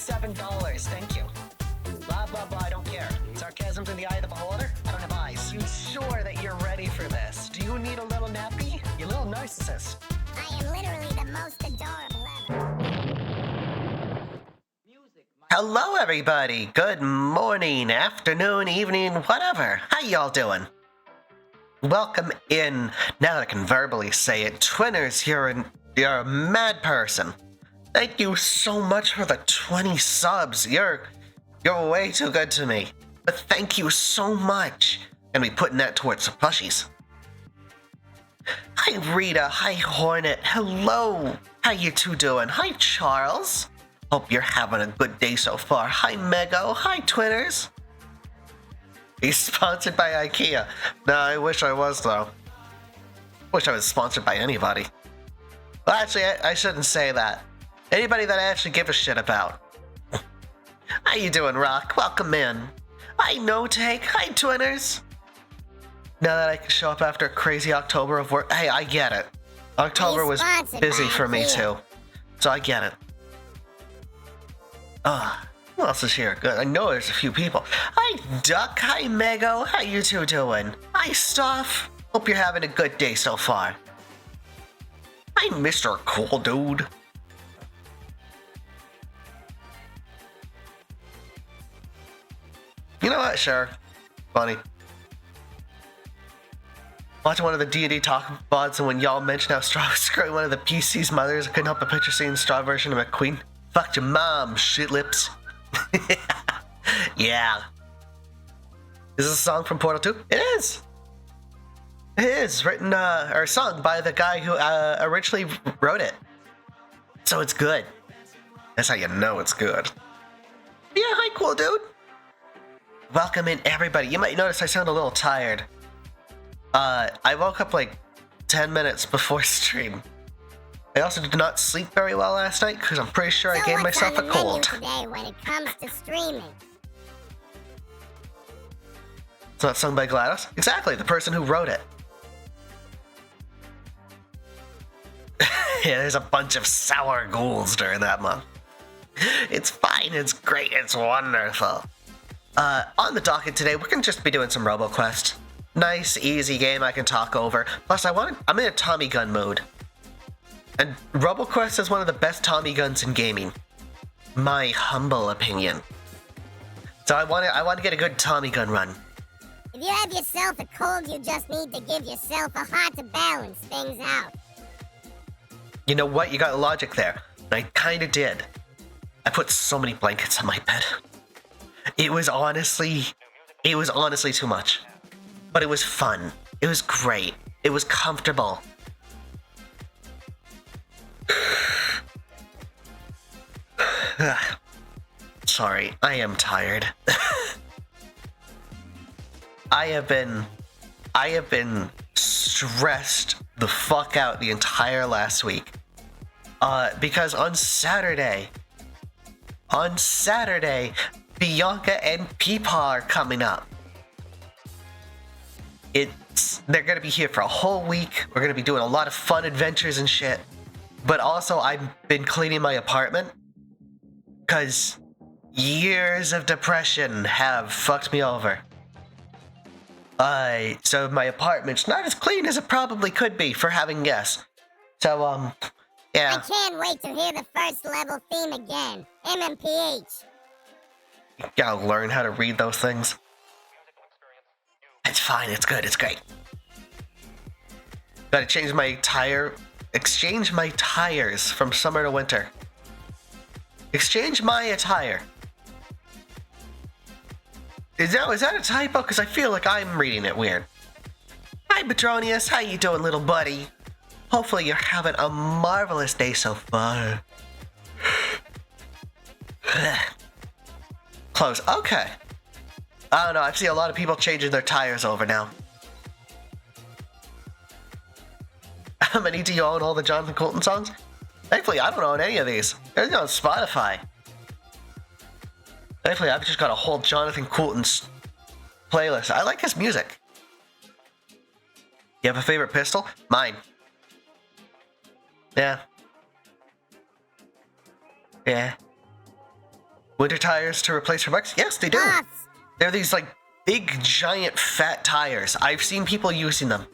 $7, thank you. Blah, blah, blah, I don't care. Sarcasm's in the eye of the beholder? I don't have eyes. You sure that you're ready for this? Do you need a little nappy? You little narcissist. I am literally the most adorable ever. Hello, everybody. Good morning, afternoon, evening, whatever. How y'all doing? Welcome in. Now that I can verbally say it, Twinners, you're a mad person. Thank you so much for the 20 subs. You're way too good to me. But thank you so much. And we putting that towards some plushies. Hi, Rita. Hi, Hornet. Hello. How you two doing? Hi, Charles. Hope you're having a good day so far. Hi, Mego. Hi, Twinners. He's sponsored by IKEA. No, I wish I was, though. Wish I was sponsored by anybody. Well, actually, I shouldn't say that. Anybody that I actually give a shit about. How you doing, Rock? Welcome in. Hi, No Take. Hi, Twinners. Now that I can show up after a crazy October of work. Hey, I get it. October was busy for me, too. So I get it. Who else is here? Good. I know there's a few people. Hi, Duck. Hi, Mego. How you two doing? Hi, Stuff. Hope you're having a good day so far. Hi, Mr. Cool Dude. You know what? Sure. Funny. Watching one of the D&D talk VODs, and when y'all mentioned how Straw was screwing one of the PC's mothers, I couldn't help but picture seeing the Straw version of McQueen. Fucked your mom, shit lips. Yeah. Is this a song from Portal 2? It is. It is written or sung by the guy who originally wrote it. So it's good. That's how you know it's good. Yeah, hi, cool dude. Welcome in, everybody. You might notice I sound a little tired. I woke up like 10 minutes before stream. I also did not sleep very well last night because I'm pretty sure I gave myself a cold. Today when it comes to streaming? It's not sung by Gladys? Exactly, the person who wrote it. Yeah, there's a bunch of sour ghouls during that month. It's fine, it's great, it's wonderful. On the docket today, we're going to just be doing some Roboquest. Nice, easy game I can talk over. Plus, I'm in a Tommy gun mode. And Roboquest is one of the best Tommy guns in gaming. My humble opinion. So I want to get a good Tommy gun run. If you have yourself a cold, you just need to give yourself a heart to balance things out. You know what? You got logic there. I kind of did. I put so many blankets on my bed. It was honestly too much. But it was fun. It was great. It was comfortable. Sorry, I am tired. I have been stressed the fuck out the entire last week. Because on Saturday, Bianca and Peepaw are coming up. They're gonna be here for a whole week. We're gonna be doing a lot of fun adventures and shit. But also, I've been cleaning my apartment because years of depression have fucked me over. So my apartment's not as clean as it probably could be for having guests. So, yeah. I can't wait to hear the first level theme again. MMPH. You gotta learn how to read those things. It's fine, it's good, it's great. Gotta exchange my tires from summer to winter. Exchange my attire. Is that a typo? Because I feel like I'm reading it weird. Hi, Petronius. How you doing, little buddy? Hopefully you're having a marvelous day so far. Close. Okay. I don't know. I've seen a lot of people changing their tires over now. How many do you own all the Jonathan Coulton songs? Thankfully, I don't own any of these. They're on Spotify. Thankfully, I've just got a whole Jonathan Coulton's playlist. I like his music. You have a favorite pistol? Mine. Yeah. Yeah. Winter tires to replace your bikes? Yes, they do. Puffs. They're these like big, giant, fat tires. I've seen people using them.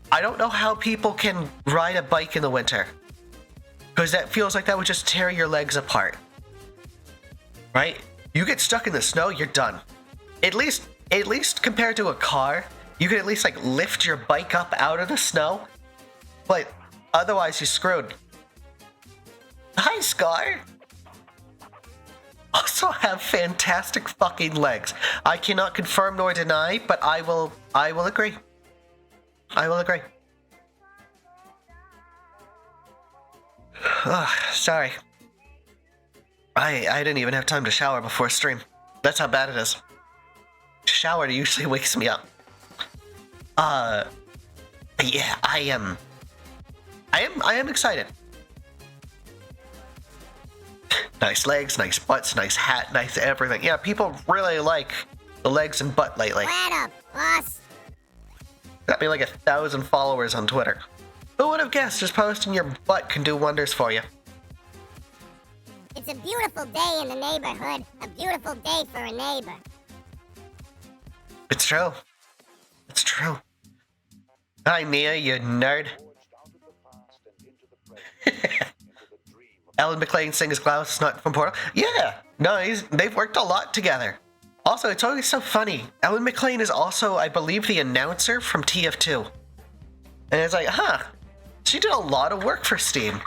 I don't know how people can ride a bike in the winter. Because that feels like that would just tear your legs apart. Right? You get stuck in the snow, you're done. At least compared to a car, you can at least like lift your bike up out of the snow. But otherwise you're screwed. Hi, Scar. Also have fantastic fucking legs. I cannot confirm nor deny, but I will agree. I will agree. Ugh, sorry. I didn't even have time to shower before stream. That's how bad it is. Shower usually wakes me up. Yeah, I am excited. Nice legs, nice butts, nice hat, nice everything. Yeah, people really like the legs and butt lately. Flat up, boss. Got me like 1,000 followers on Twitter. Who would have guessed just posting your butt can do wonders for you? It's a beautiful day in the neighborhood. A beautiful day for a neighbor. It's true. It's true. Hi, Mia, you nerd. Alan McLean sings Klaus is not from Portal. Yeah, no, they've worked a lot together. Also, it's always so funny. Alan McLean is also, I believe, the announcer from TF2. And it's like, huh, she did a lot of work for Steam.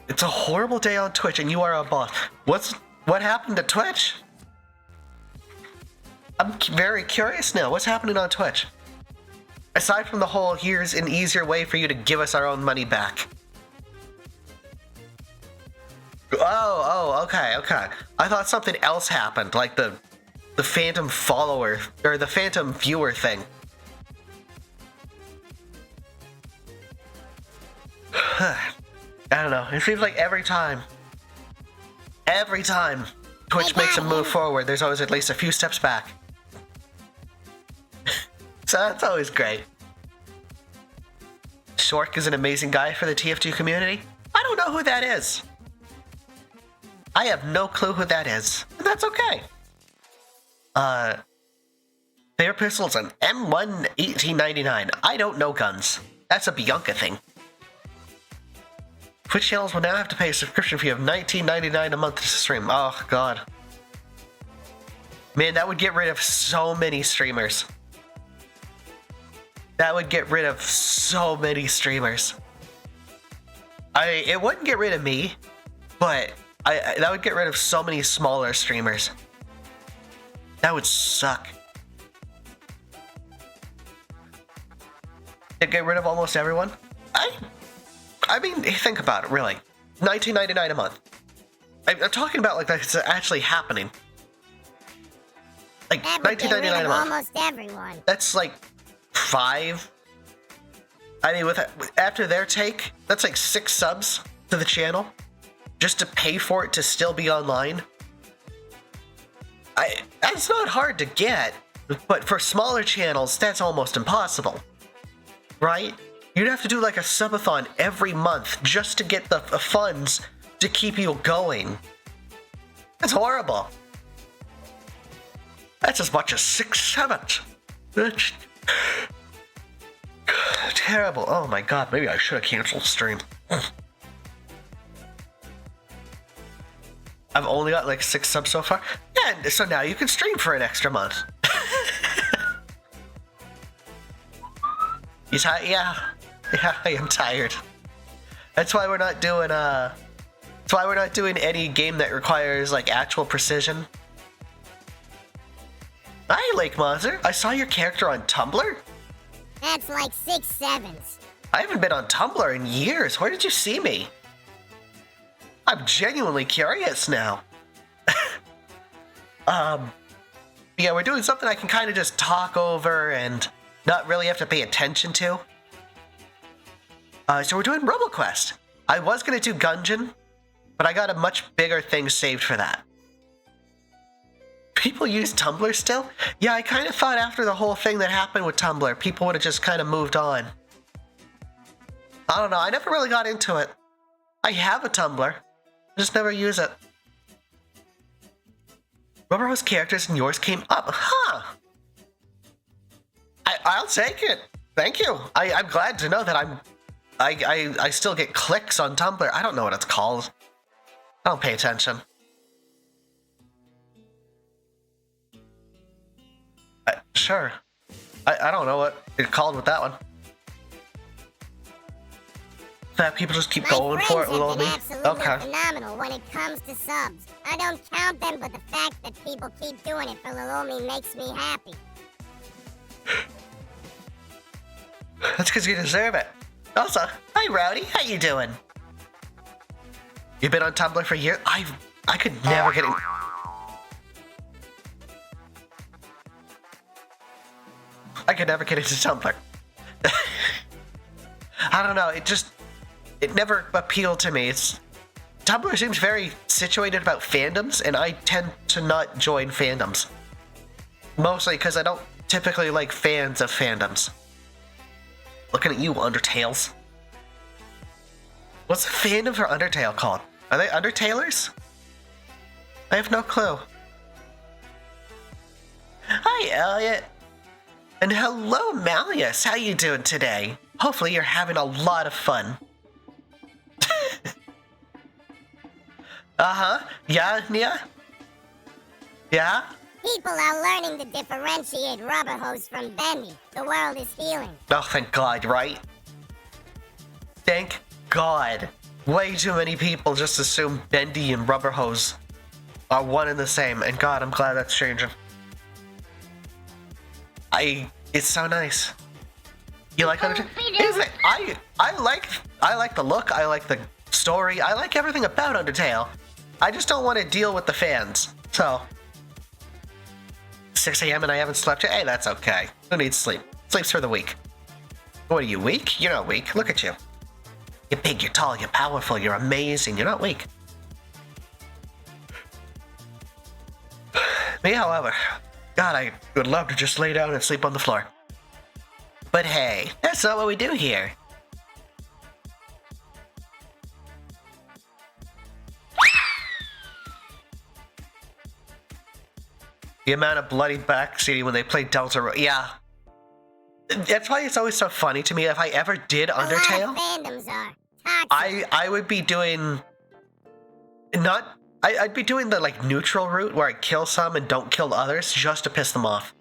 It's a horrible day on Twitch and you are a boss. What happened to Twitch? I'm very curious now. What's happening on Twitch? Aside from the whole, here's an easier way for you to give us our own money back. Oh, okay. I thought something else happened, like the phantom follower, or the phantom viewer thing. I don't know, it seems like every time Twitch makes a move forward, there's always at least a few steps back. So that's always great. Shork is an amazing guy for the TF2 community. I don't know who that is. I have no clue who that is. And that's okay. Favorite pistols an M1 1899. I don't know guns. That's a Bianca thing. Twitch channels will now have to pay a subscription fee of $19.99 a month to stream. Oh, God. Man, that would get rid of so many streamers. That would get rid of so many streamers. It wouldn't get rid of me, but that would get rid of so many smaller streamers. That would suck. It'd get rid of almost everyone. I mean, think about it, really. $19.99 a month. I'm talking about like that's actually happening. Like $19.99 a month. Almost everyone. That's like 5. I mean, after their take, that's like 6 subs to the channel, just to pay for it to still be online. That's not hard to get, but for smaller channels, that's almost impossible, right? You'd have to do like a subathon every month just to get the funds to keep you going. That's horrible. That's as much as 6 subs. That's terrible. Oh my god, maybe I should have canceled stream. I've only got like 6 subs so far. Yeah, so now you can stream for an extra month. You tired? Yeah, I am tired. That's why we're not doing any game that requires like actual precision. Hi, Lake Monster. I saw your character on Tumblr. That's like 6 sevens. I haven't been on Tumblr in years. Where did you see me? I'm genuinely curious now. Yeah, we're doing something I can kind of just talk over and not really have to pay attention to. So we're doing Roboquest. I was going to do Gungeon, but I got a much bigger thing saved for that. People use Tumblr still? Yeah, I kind of thought after the whole thing that happened with Tumblr, people would have just kind of moved on. I don't know, I never really got into it. I have a Tumblr. I just never use it. Rubberhose characters and yours came up. Huh. I'll take it. Thank you. I'm glad to know that I still get clicks on Tumblr. I don't know what it's called. I don't pay attention. Sure. I don't know what it's called with that one. That people just keep going for it with all me. Absolutely phenomenal when it comes to subs. I don't count them, but the fact that people keep doing it for Lolomi makes me happy. That's because you deserve it. Also, hi Rowdy, how you doing? You've been on Tumblr for years? I could never get in. I could never get into Tumblr. I don't know, it never appealed to me. Tumblr seems very situated about fandoms, and I tend to not join fandoms. Mostly because I don't typically like fans of fandoms. Looking at you, Undertales. What's the fandom for Undertale called? Are they Undertalers? I have no clue. Hi, Elliot. And hello, Malleus. How you doing today? Hopefully you're having a lot of fun. Uh-huh. Yeah, Nia? Yeah? People are learning to differentiate Rubberhose from Bendy. The world is healing. Oh, thank God, right? Thank God. Way too many people just assume Bendy and Rubberhose are one and the same, and God, I'm glad that's changing. It's so nice. You like Undertale? Is it? I like the look, I like the story, I like everything about Undertale. I just don't want to deal with the fans. So 6 a.m. and I haven't slept yet? Hey, that's okay. Who needs sleep? Sleep's for the weak. What are you, weak? You're not weak. Look at you. You're big, you're tall, you're powerful, you're amazing. You're not weak. Me, however, God, I would love to just lay down and sleep on the floor. But hey, that's not what we do here. The amount of bloody backseating when they play Delta Road. Yeah. That's why it's always so funny to me. If I ever did Undertale, Fandoms are toxic. I would be doing I'd be doing the like neutral route where I kill some and don't kill others just to piss them off.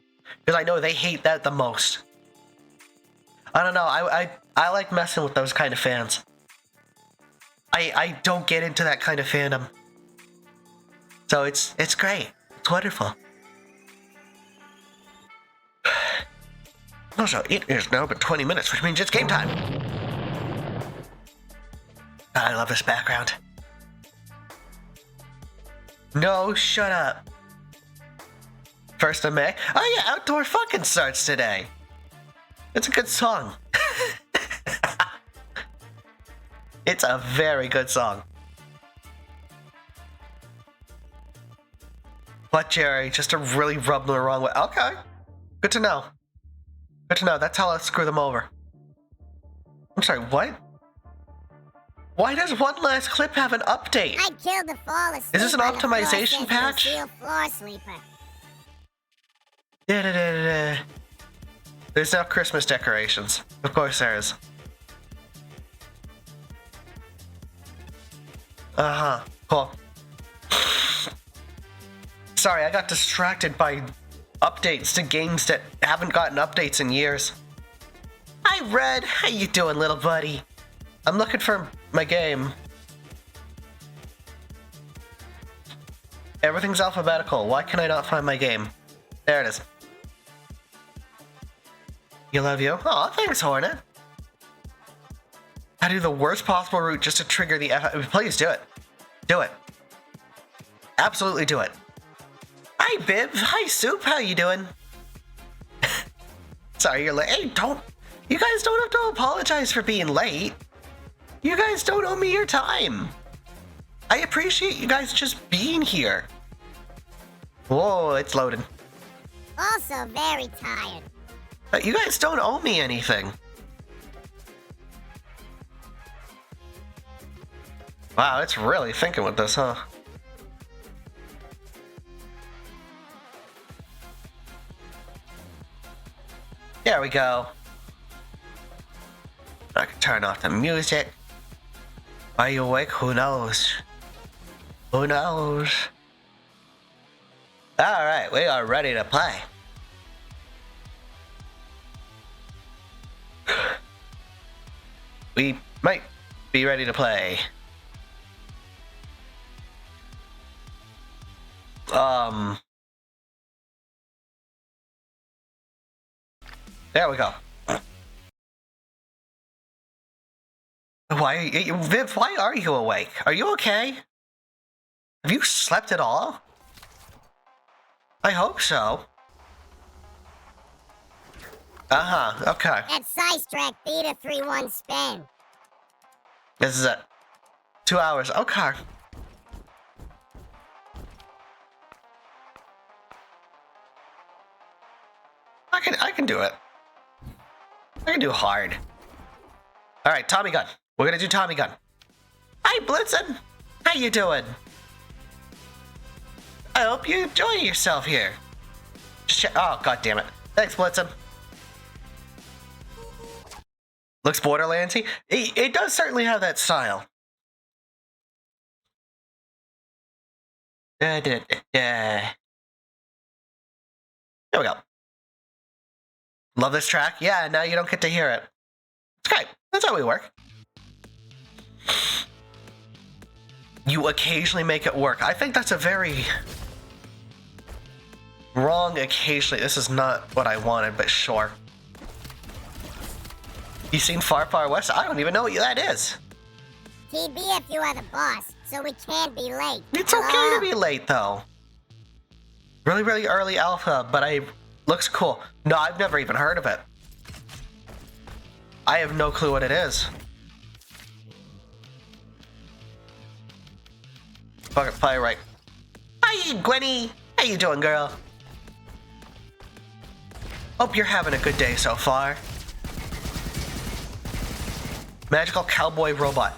Because I know they hate that the most. I don't know, I like messing with those kind of fans. I don't get into that kind of fandom. So it's great. It's wonderful. Also, it is now been 20 minutes, which means it's game time. God, I love this background. No, shut up. 1st of May? Oh yeah, Outdoor Fucking starts today. It's a good song. It's a very good song. What, Jerry? Just to really rub them the wrong way. Okay. Good to know. Good to know. That's how I screw them over. I'm sorry, what? Why does One Last Clip have an update? I killed the fall asleep. Is this an on the floor optimization since patch? you floor sleeper. Da-da-da-da-da. There's now Christmas decorations. Of course there is. Uh-huh. Cool. Sorry, I got distracted by updates to games that haven't gotten updates in years. Hi, Red. How you doing, little buddy? I'm looking for my game. Everything's alphabetical. Why can I not find my game? There it is. You love you? Aw, thanks, Hornet. I do the worst possible route just to trigger the Please do it. Do it. Absolutely do it. Hi, Bib. Hi, Soup. How you doing? Sorry, you're late. Hey, you guys don't have to apologize for being late. You guys don't owe me your time. I appreciate you guys just being here. Whoa, it's loading. Also very tired. You guys don't owe me anything. Wow, it's really thinking with this, huh? There we go. I can turn off the music. Are you awake? Who knows? Who knows? Alright, we are ready to play. We might be ready to play. There we go. Viv, why are you awake? Are you okay? Have you slept at all? I hope so. Uh-huh, okay. That sidetrack Theta 3-1 spin. This is it. 2 hours, okay. I can do it. I can do hard. Alright, Tommy gun. We're gonna do Tommy gun. Hi, Blitzen! How you doing? I hope you enjoy yourself here. Oh, god damn it. Thanks, Blitzen. Looks Borderlandsy. It does certainly have that style. There we go. Love this track? Yeah, now you don't get to hear it. It's great. That's how we work. You occasionally make it work. I think that's a very wrong occasionally. This is not what I wanted, but sure. You seen Far Far West? I don't even know what that is. TB if you are the boss, so we can't be late. It's okay to be late, though. Really, really early alpha, but looks cool. No, I've never even heard of it. I have no clue what it is. Fuck it, play right. Hi, Gwenny. How you doing, girl? Hope you're having a good day so far. Magical Cowboy Robot.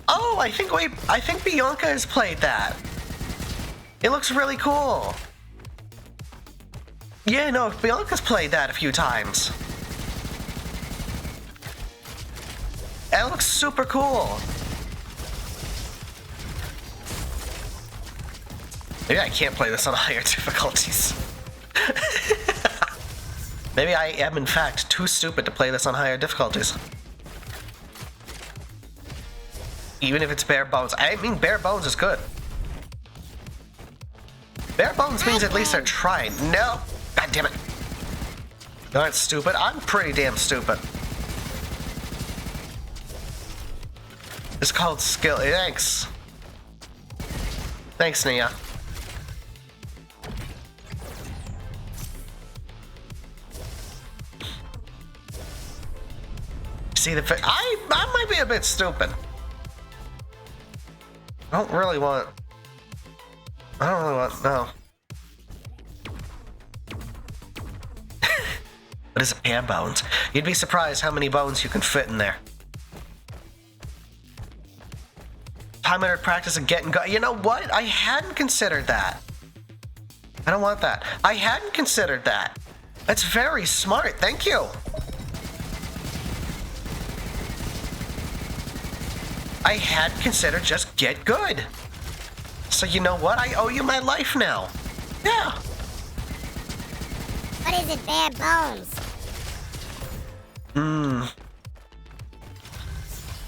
Oh, I think Bianca has played that. It looks really cool. Yeah, no, Bianca's played that a few times. It looks super cool. Maybe I can't play this on higher difficulties. Maybe I am, in fact, too stupid to play this on higher difficulties. Even if it's bare bones. I mean, bare bones is good. Bare bones means at least they're trying. No! God damn it. You aren't stupid? I'm pretty damn stupid. It's called skill. Thanks. Thanks, Nia. See the I might be a bit stupid. I don't really want, no. What is it, pan bones? You'd be surprised how many bones you can fit in there. Time-honored practice of getting You know what? I hadn't considered that. I don't want that. I hadn't considered that. That's very smart. Thank you. I had considered just get good. So you know what? I owe you my life now. Yeah. What is it, bare bones?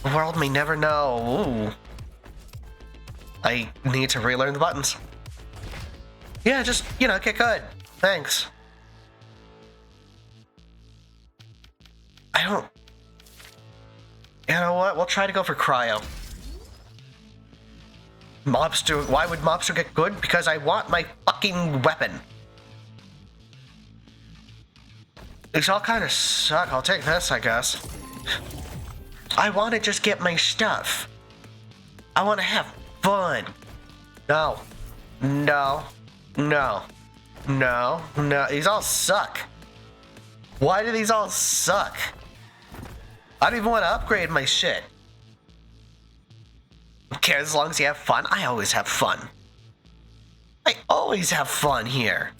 The world may never know. Ooh. I need to relearn the buttons. Yeah, just, get good. Thanks. You know what? We'll try to go for cryo. Mobster. Why would Mobster get good? Because I want my fucking weapon. These all kind of suck. I'll take this, I guess. I want to just get my stuff. I want to have fun. No. No. No. No. No. These all suck. Why do these all suck? I don't even want to upgrade my shit. Who cares as long as you have fun? I always have fun. I always have fun here.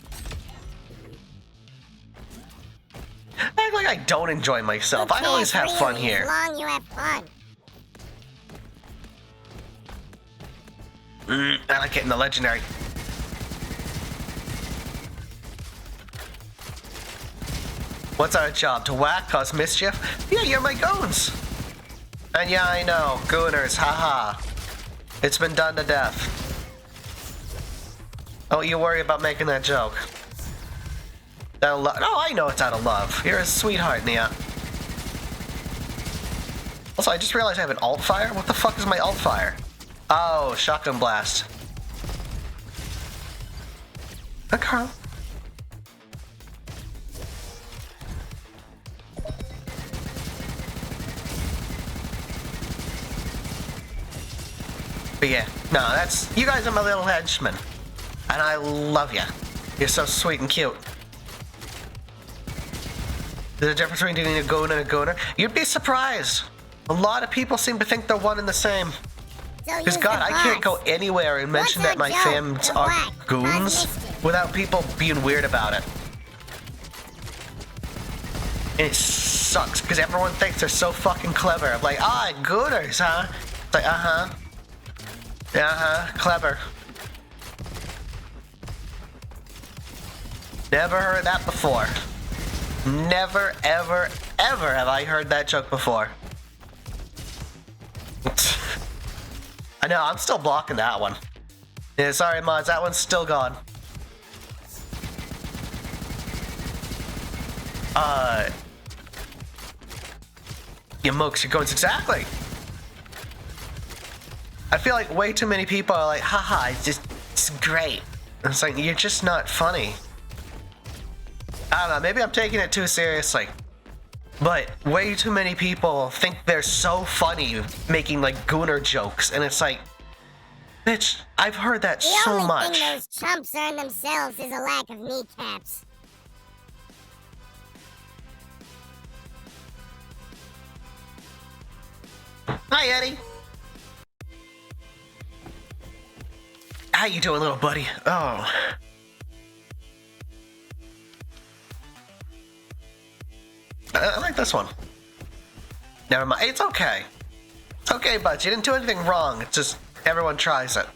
Act like I don't enjoy myself. I always have fun here. As long as you have fun. I like getting the legendary. What's our job? To whack, cause mischief? Yeah, you're my goons. And yeah, I know. Gooners, haha. It's been done to death. Oh, you worry about making that joke. Out of love. Oh, I know it's out of love. You're a sweetheart, Nia. Also, I just realized I have an alt fire. What the fuck is my alt fire? Oh, shotgun blast. Okay. But yeah, no, that's... You guys are my little henchmen. And I love you. You're so sweet and cute. There's a difference between doing a goon and a gooner. You'd be surprised. A lot of people seem to think they're one and the same. Because God, I can't go anywhere and mention that my fams are goons without people being weird about it. And it sucks, because everyone thinks they're so fucking clever. I'm like, gooners, huh? It's like, uh-huh. Clever. Never heard that before. Never, ever, ever have I heard that joke before. I know, I'm still blocking that one. Yeah, sorry, mods, that one's still gone. You mooks, your goons, exactly. I feel like way too many people are like, haha, it's great. And it's like, you're just not funny. I don't know, maybe I'm taking it too seriously. But way too many people think they're so funny making like gooner jokes, and it's like, bitch, I've heard that so much. The only thing those chumps earn themselves is a lack of kneecaps. Hi, Eddie. How you doing, little buddy? Oh. I like this one. Never mind. It's okay. It's okay, bud. You didn't do anything wrong. It's just everyone tries it.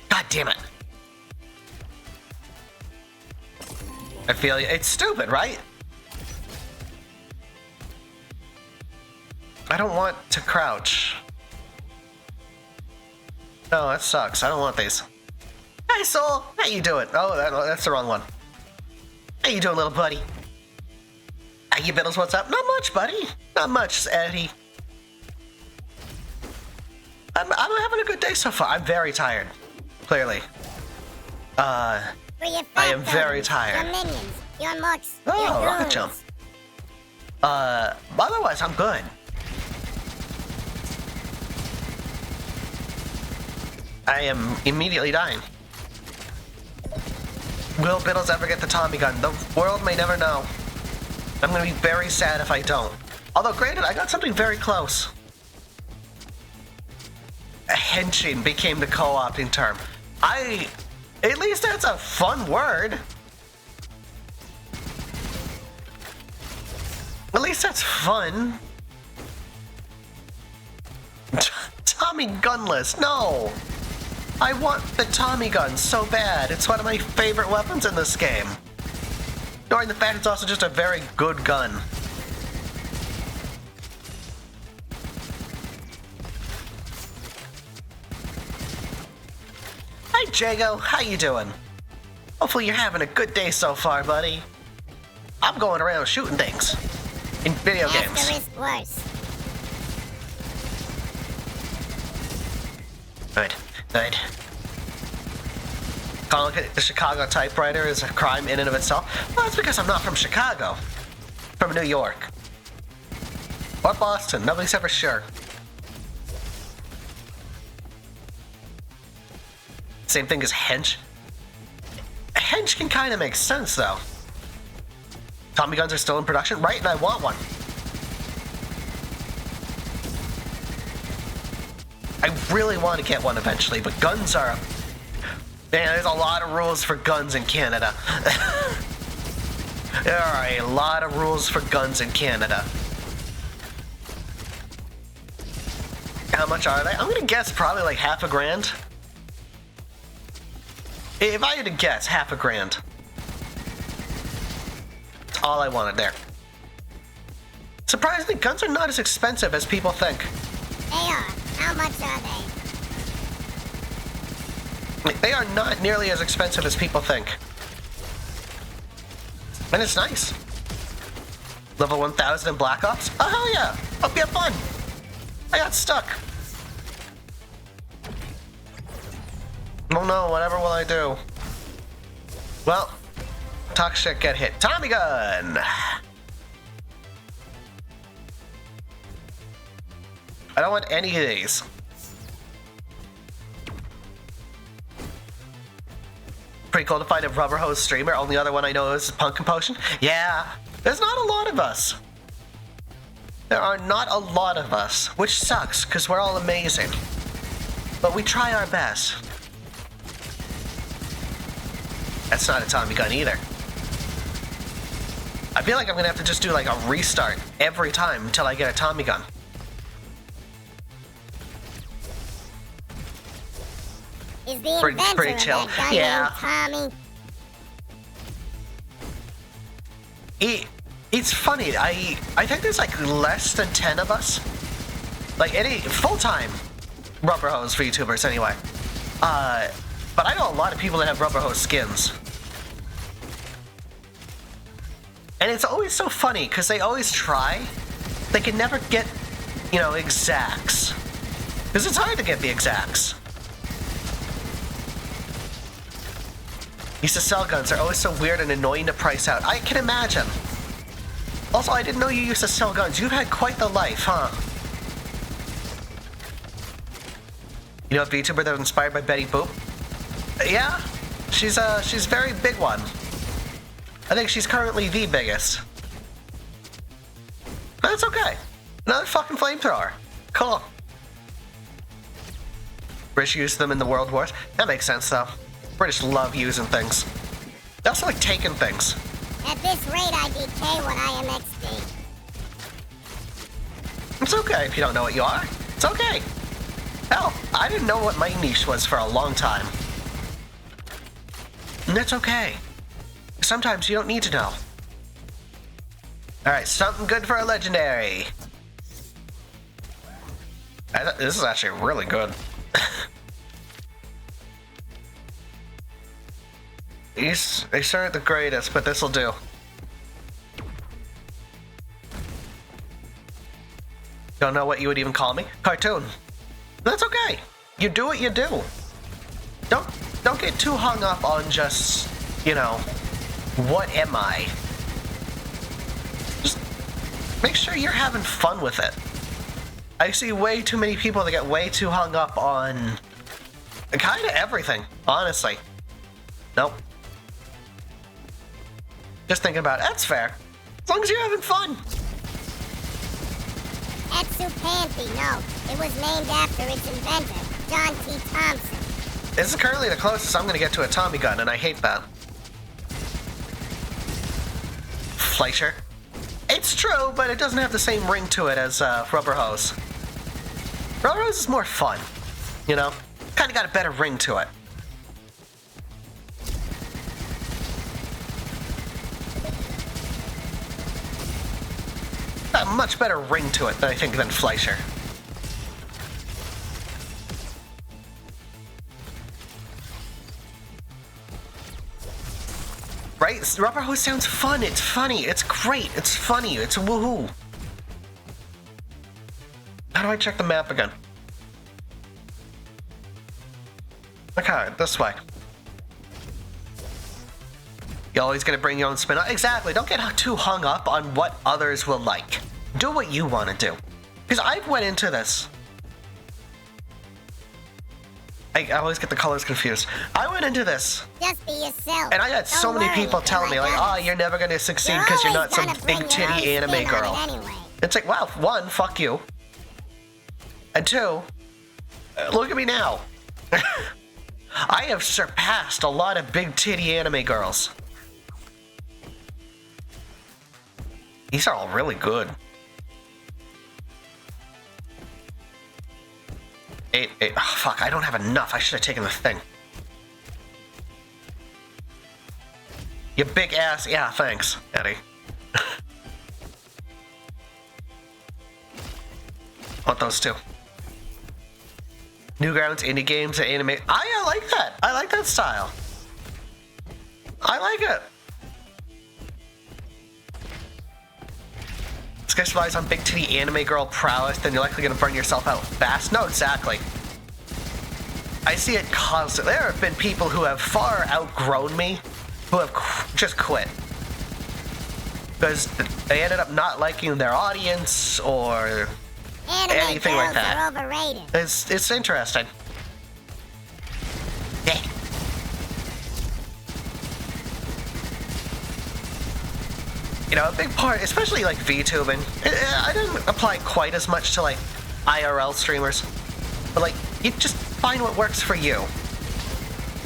God damn it. I feel you. It's stupid, right? I don't want to crouch. No, that sucks. I don't want these. Hi, Soul. How you doing? Oh, that's the wrong one. How you doing, little buddy? How you, Bittles? What's up? Not much, buddy. Not much, Eddie. I'm having a good day so far. I'm very tired. Clearly. I am very tired. Your minions, your mooks, oh, rocket jump. Otherwise, I'm good. I am immediately dying. Will Bittles ever get the Tommy gun? The world may never know. I'm gonna be very sad if I don't. Although, granted, I got something very close. A henching became the co-opting term. At least that's a fun word. At least that's fun. Tommy gunless, no! I want the Tommy gun so bad. It's one of my favorite weapons in this game. Ignoring the fact it's also just a very good gun. Hi, Jago. How you doing? Hopefully you're having a good day so far, buddy. I'm going around shooting things in video games. Asterisk worse. Good. Good. Calling it the Chicago typewriter is a crime in and of itself. Well, that's because I'm not from Chicago. From New York. Or Boston. Nobody's ever sure. Same thing as hench. A hench can kind of make sense, though. Tommy guns are still in production, right? And I want one. I really want to get one eventually, but guns are... Man, there's a lot of rules for guns in Canada. There are a lot of rules for guns in Canada. How much are they? I'm gonna guess probably like $50,000. If I had to guess, $50,000. That's all I wanted there. Surprisingly, guns are not as expensive as people think. They are. How much are they? They are not nearly as expensive as people think. And it's nice. Level 1000 in Black Ops? Oh, hell yeah! Hope you have fun! I got stuck. Oh no, whatever will I do? Well, talk shit, get hit. Tommy gun! I don't want any of these. Pretty cool to find a rubber hose streamer. Only other one I know is Pumpkin Potion. Yeah, there's not a lot of us. There are not a lot of us, which sucks because we're all amazing. But we try our best. That's not a Tommy gun either. I feel like I'm gonna have to just do like a restart every time until I get a Tommy gun. Is the inventor pretty chill. Of that gun Yeah. named Tommy? It's funny. I think there's like less than 10 of us. Like any full-time rubber hose for YouTubers anyway. But I know a lot of people that have rubber hose skins. And it's always so funny because they always try. They can never get, you know, exacts. Because it's hard to get the exacts. Used to sell guns. They're always so weird and annoying to price out. I can imagine. Also, I didn't know you used to sell guns. You've had quite the life, huh? You know a VTuber that was inspired by Betty Boop? Yeah, she's a very big one. I think she's currently the biggest. But that's okay. Another fucking flamethrower. Cool. British used them in the World Wars. That makes sense, though. British love using things. They also like taking things. At this rate, I decay when I am XD. It's okay if you don't know what you are. It's okay. Hell, I didn't know what my niche was for a long time. And that's okay. Sometimes you don't need to know. Alright, something good for a legendary. This is actually really good. They aren't the greatest, but this'll do. Don't know what you would even call me? Cartoon. That's okay. You do what you do. Don't get too hung up on just, you know, what am I? Just make sure you're having fun with it. I see way too many people that get way too hung up on kind of everything, honestly. Nope. Just thinking about it. That's fair. As long as you're having fun. Exupanthy, no. It was named after its inventor, John T. Thompson. This is currently the closest I'm going to get to a Tommy gun, and I hate that. Fleischer. It's true, but it doesn't have the same ring to it as rubber hose. Rubber hose is more fun, you know? Kind of got a better ring to it. A much better ring to it, I think, than Fleischer. Right? Rubber hose sounds fun. It's funny. It's great. It's funny. It's woohoo. How do I check the map again? Okay, this way. You're always gonna bring your own spin. Exactly. Don't get too hung up on what others will like. Do what you want to do. Because I went into this. I always get the colors confused. I went into this. Just be yourself. And I got so many people telling me, like, oh, you're never gonna succeed because you're not some big titty anime girl. Anyway. It's like, well, one, fuck you. And two, Look at me now. I have surpassed a lot of big titty anime girls. These are all really good. Eight. Oh, fuck, I don't have enough. I should have taken the thing. You big ass. Yeah, thanks, Eddie. Want those two. Newgrounds, indie games, and anime. I like that. I like that style. I like it. This guy relies on big titty anime girl prowess, then you're likely gonna burn yourself out fast. No, exactly. I see it constantly. There have been people who have far outgrown me, who have just quit. Because they ended up not liking their audience or anything like that. Are overrated. It's interesting. Yeah. You know, a big part, especially like VTubing, I didn't apply quite as much to like IRL streamers, but like you just find what works for you.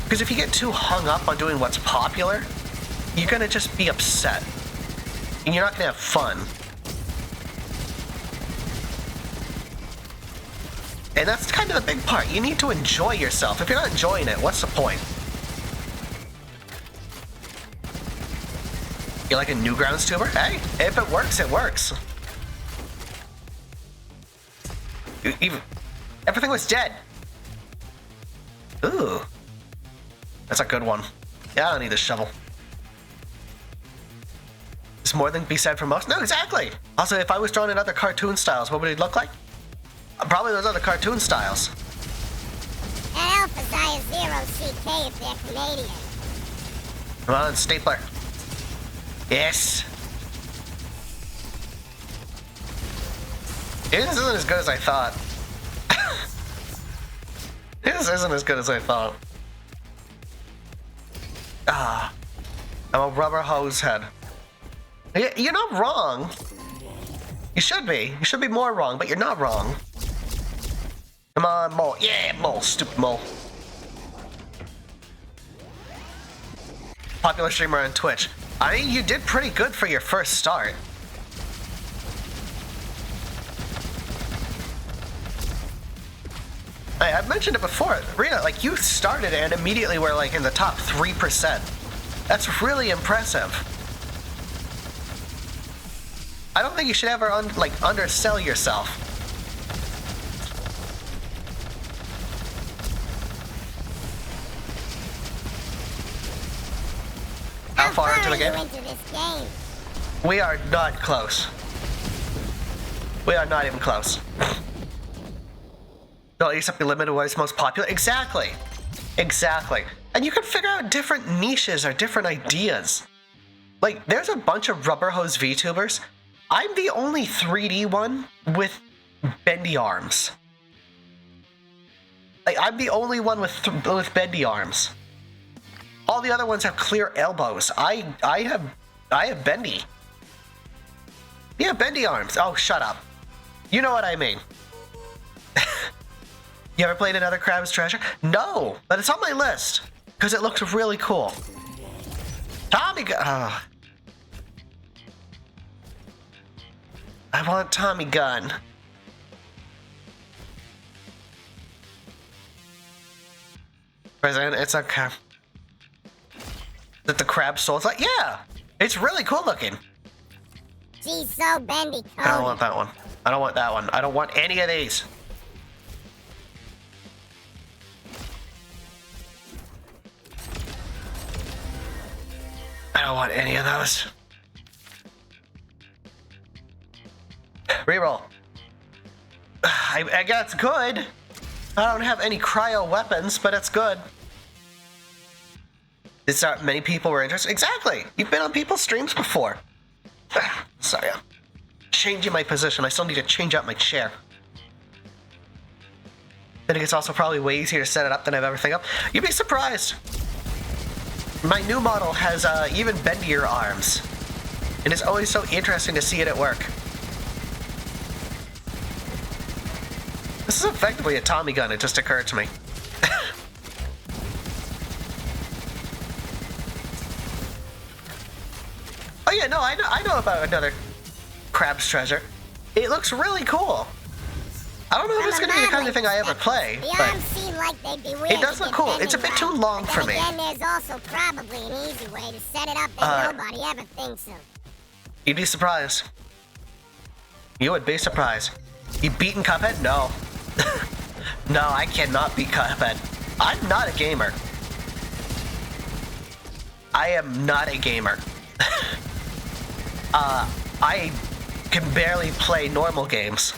Because if you get too hung up on doing what's popular, you're gonna just be upset, and you're not gonna have fun. And that's kind of the big part. You need to enjoy yourself. If you're not enjoying it, what's the point? You're like a Newgrounds tuber? Hey, if it works, it works. Everything was dead. Ooh. That's a good one. Yeah, I don't need this shovel. There's more than be said for most. No, exactly. Also, if I was drawing in other cartoon styles, what would it look like? Probably those other cartoon styles. And Alpha's I0CK if they're Canadian. Come on, stapler. Yes. This isn't as good as I thought. This isn't as good as I thought. Ah. I'm a rubber hose head. You're not wrong. You should be. You should be more wrong, but you're not wrong. Come on, mole. Yeah, mole. Stupid mole. Popular streamer on Twitch. I mean, you did pretty good for your first start. Hey, I've mentioned it before. Rita, like, you started and immediately were, like, in the top 3%. That's really impressive. I don't think you should ever, undersell yourself. How far into the game? Into this game? We are not close. We are not even close. Don't accept be limited what is most popular. Exactly. Exactly. And you can figure out different niches or different ideas. Like, there's a bunch of rubber hose VTubers. I'm the only 3D one with bendy arms. Like, I'm the only one with bendy arms. All the other ones have clear elbows. I have bendy. Yeah, bendy arms. Oh, shut up. You know what I mean. You ever played another Crab's Treasure? No, but it's on my list because it looks really cool. Tommy Gun. I want Tommy Gun. President, it's okay. That the crab soul? It's like, yeah, it's really cool looking. She's so bendy. I don't want that one. I don't want that one. I don't want any of these. I don't want any of those. Reroll. I guess it's good. I don't have any cryo weapons, but it's good. It's not many people were interested. Exactly. You've been on people's streams before. Sorry, I'm changing my position. I still need to change out my chair. I think it's also probably way easier to set it up than I've ever think up. You'd be surprised. My new model has even bendier arms. And it's always so interesting to see it at work. This is effectively a Tommy gun, it just occurred to me. Oh yeah, no, I know about another Crab's Treasure. It looks really cool. I don't know if it's going to be the kind of thing I ever play, the but arms seem like they'd be weird it does look cool. It's a bit too long for me. Again, there's also probably an easy way to set it up that nobody ever thinks of. You'd be surprised. You would be surprised. You beaten Cuphead? No. No, I cannot beat Cuphead. I'm not a gamer. I am not a gamer. I can barely play normal games.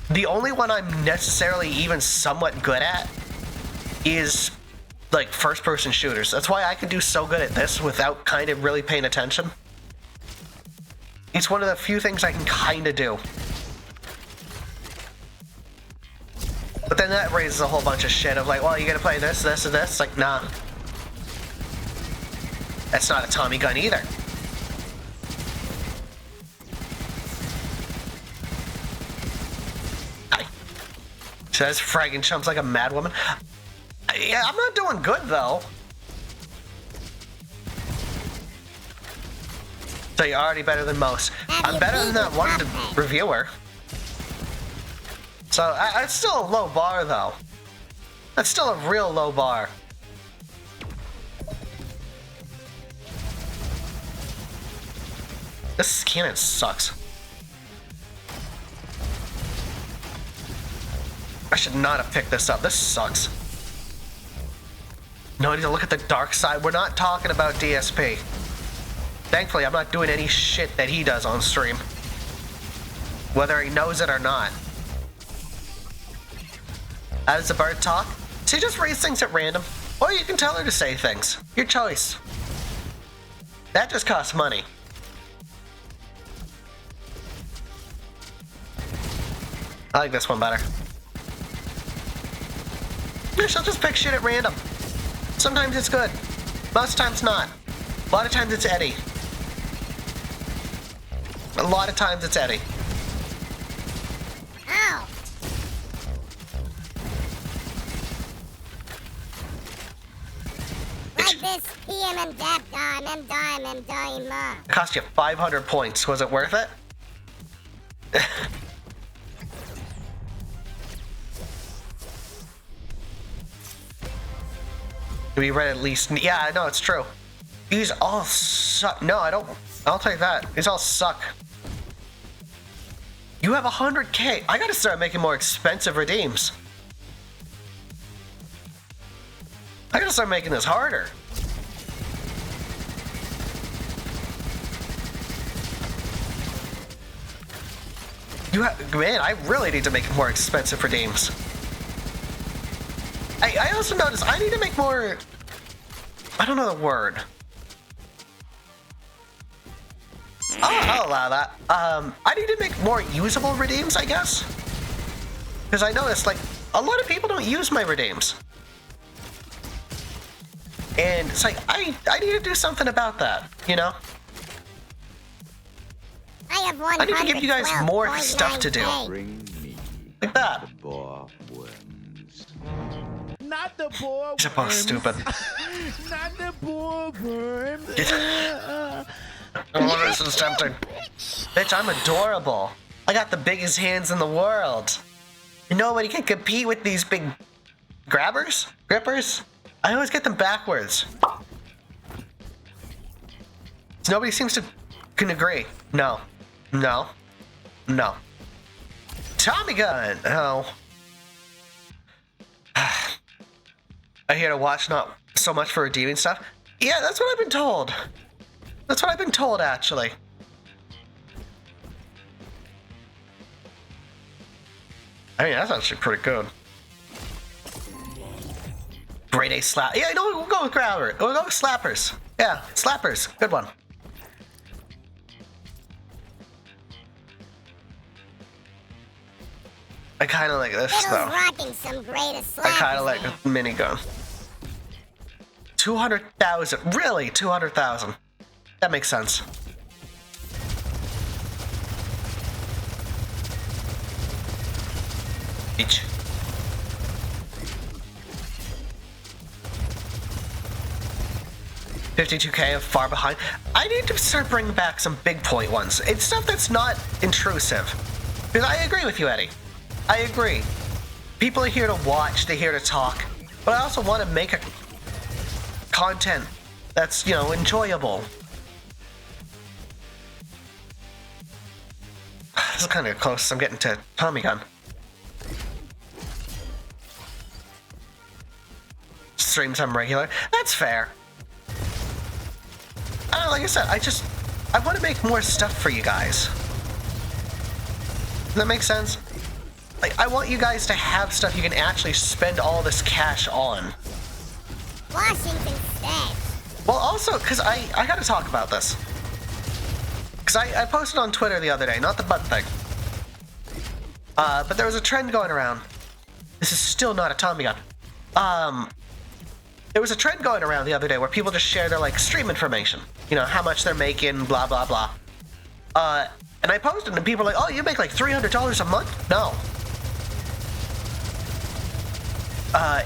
The only one I'm necessarily even somewhat good at is like first-person shooters. That's why I can do so good at this without kind of really paying attention. It's one of the few things I can kind of do. But then that raises a whole bunch of shit of like, well, you gotta play this, this, and this. It's like, nah. That's not a Tommy gun either. Says fragging chumps like a mad woman. Yeah, I'm not doing good though. So you're already better than most. I'm better than that one reviewer. So it's still a low bar though. That's still a real low bar. This cannon sucks. I should not have picked this up. This sucks. No, I need to look at the dark side. We're not talking about DSP. Thankfully, I'm not doing any shit that he does on stream. Whether he knows it or not. How does the bird talk? She just reads things at random. Or you can tell her to say things. Your choice. That just costs money. I like this one better. Yeah, she'll just pick shit at random. Sometimes it's good. Most times not. A lot of times it's Eddie. A lot of times it's Eddie. Ow! Like this, PM and dap dime, and dime, and dime. It cost you 500 points. Was it worth it? We read at least. Yeah, I know, it's true. These all suck. No, I'll take that. These all suck. You have 100K. I gotta start making more expensive redeems. I gotta start making this harder. Man, I really need to make more expensive redeems. I also noticed I need to make more. I don't know the word. I'll allow that. I need to make more usable redeems, I guess. Because I noticed, like, a lot of people don't use my redeems. And it's like, I need to do something about that, you know? I have I need to give you guys more stuff to do. Like that. Not the boar You're both stupid. Not the boar worms. Oh, this is tempting. Bitch, I'm adorable. I got the biggest hands in the world. Nobody can compete with these big grippers. I always get them backwards. Nobody seems to can agree. No. Tommy gun. Oh. I'm here to watch, not so much for redeeming stuff. Yeah, that's what I've been told. That's what I've been told, actually. I mean, that's actually pretty good. Grade A slap. Yeah, no, we'll go with grabber. We'll go with slappers. Yeah, slappers. Good one. I kind of like this, Bittles though. rocking some greatest I kind of like a minigun. 200,000. Really? 200,000. That makes sense. Each. $52K of far behind. I need to start bringing back some big point ones. It's stuff that's not intrusive. Because I agree with you, Eddie. I agree. People are here to watch, they're here to talk. But I also want to make a content that's, enjoyable. This is kind of close. I'm getting to Tommy gun. Streams I'm regular. That's fair. Like I said, I want to make more stuff for you guys. Does that make sense? Like, I want you guys to have stuff you can actually spend all this cash on. Washington State. Well, also, because I gotta talk about this. Because I posted on Twitter the other day, not the butt thing. But there was a trend going around. This is still not a Tommy gun. There was a trend going around the other day where people just share their, stream information. How much they're making, blah, blah, blah. And I posted and people were like, oh, you make like $300 a month? No.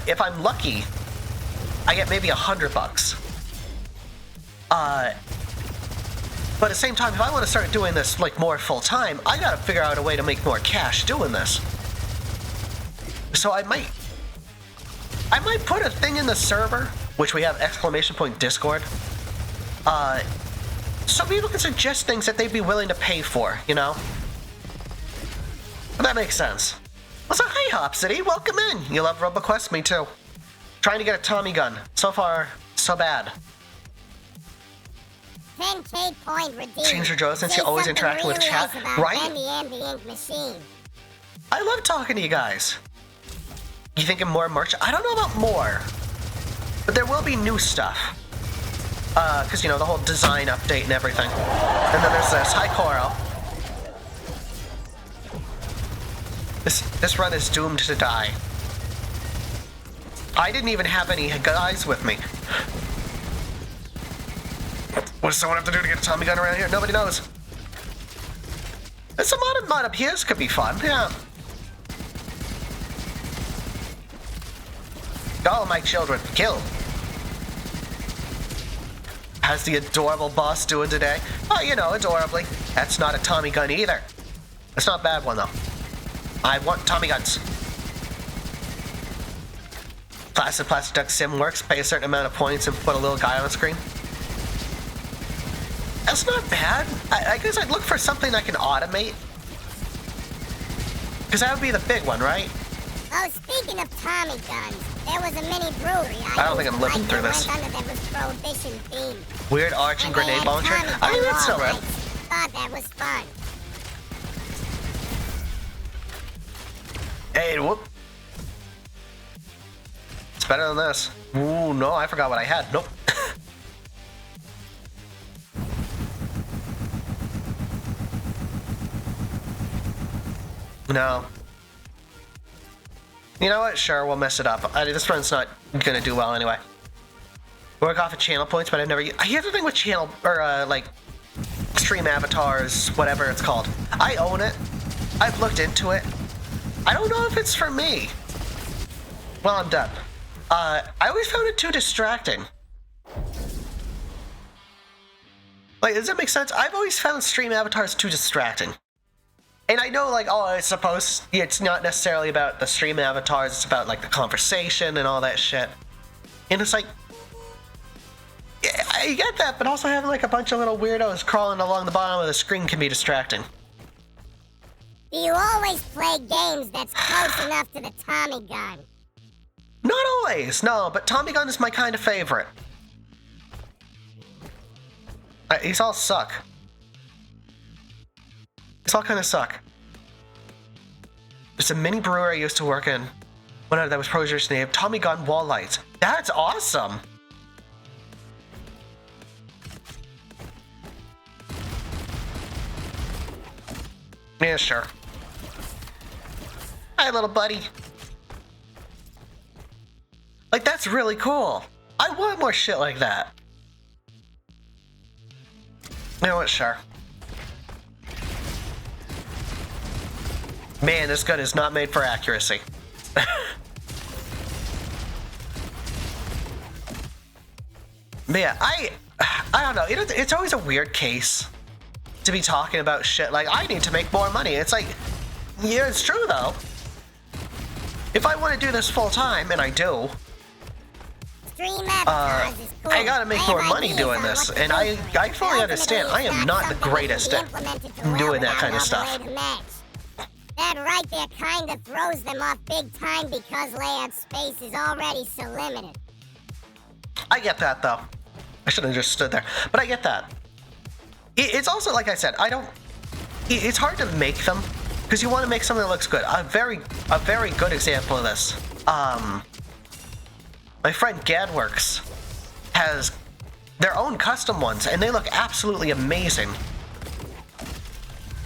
If I'm lucky, I get maybe $100. But at the same time, if I want to start doing this more full time, I gotta figure out a way to make more cash doing this. So I might put a thing in the server, which we have !Discord. So people can suggest things that they'd be willing to pay for, But that makes sense. So, hey Hopsity, welcome in. You love Roboquest? Me too. Trying to get a Tommy gun. So far, so bad. 10K point redeemed. Change your Joe since you're always interacting with chat, right? Ink machine. I love talking to you guys. You thinking more merch? I don't know about more. But there will be new stuff. Because, the whole design update and everything. And then there's this. Hi, Coral. This run is doomed to die. I didn't even have any guys with me. What does someone have to do to get a Tommy gun around here? Nobody knows. There's some mod up here. This could be fun, yeah. All my children, kill. How's the adorable boss doing today? Oh, adorably. That's not a Tommy gun either. That's not a bad one, though. I want Tommy guns. Plastic Duck Sim works. Pay a certain amount of points and put a little guy on the screen. That's not bad. I guess I'd look for something I can automate. Because that would be the big one, right? Oh, speaking of Tommy guns, there was a mini brewery. I don't think I'm living through this. That was Prohibition themed. Weird arching grenade launcher? I mean, that's still right. Thought that was fun. Hey, whoop. It's better than this. Ooh, no, I forgot what I had. Nope. No. You know what? Sure, we'll mess it up. This run's not gonna do well anyway. Work off of channel points, but I've never... Here's the thing with channel... Or, stream avatars, whatever it's called. I own it. I've looked into it. I don't know if it's for me. Well, I'm done. I always found it too distracting. Does that make sense? I've always found stream avatars too distracting. And I know, it's not necessarily about the stream avatars, it's about, the conversation and all that shit. And it's yeah, I get that, but also having, a bunch of little weirdos crawling along the bottom of the screen can be distracting. Do you always play games that's close enough to the Tommy gun? Not always, no, but Tommy gun is my kind of favorite. These all suck. These all kind of suck. There's a mini brewery I used to work in. One that was Prohibition named Tommy Gun Wall Lights. That's awesome! Yeah, sure. Hi, little buddy. That's really cool. I want more shit like that. You know what? Sure. Man, this gun is not made for accuracy. But yeah, I don't know. It's always a weird case to be talking about shit like, I need to make more money. It's like, yeah, it's true though. If I want to do this full time, and I do, I gotta make more money doing this, and I fully understand. I am not the greatest at doing that kind of stuff. That right there kind of throws them off big time because layout space is already so limited. I get that though. I should have just stood there, but I get that. It's also, like I said, it's hard to make them because you want to make something that looks good. A very good example of this. My friend Gadworks has their own custom ones, and they look absolutely amazing.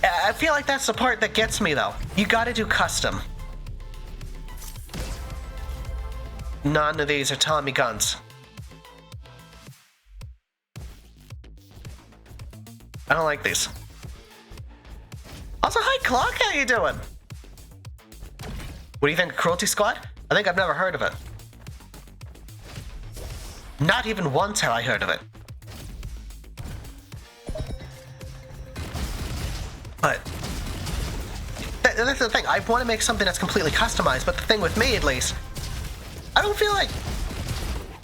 I feel like that's the part that gets me, though. You gotta do custom. None of these are Tommy guns. I don't like these. Also, hi Clock, how you doing? What do you think of Cruelty Squad? I think I've never heard of it. Not even once have I heard of it. But that's the thing. I want to make something that's completely customized, but the thing with me, at least, I don't feel like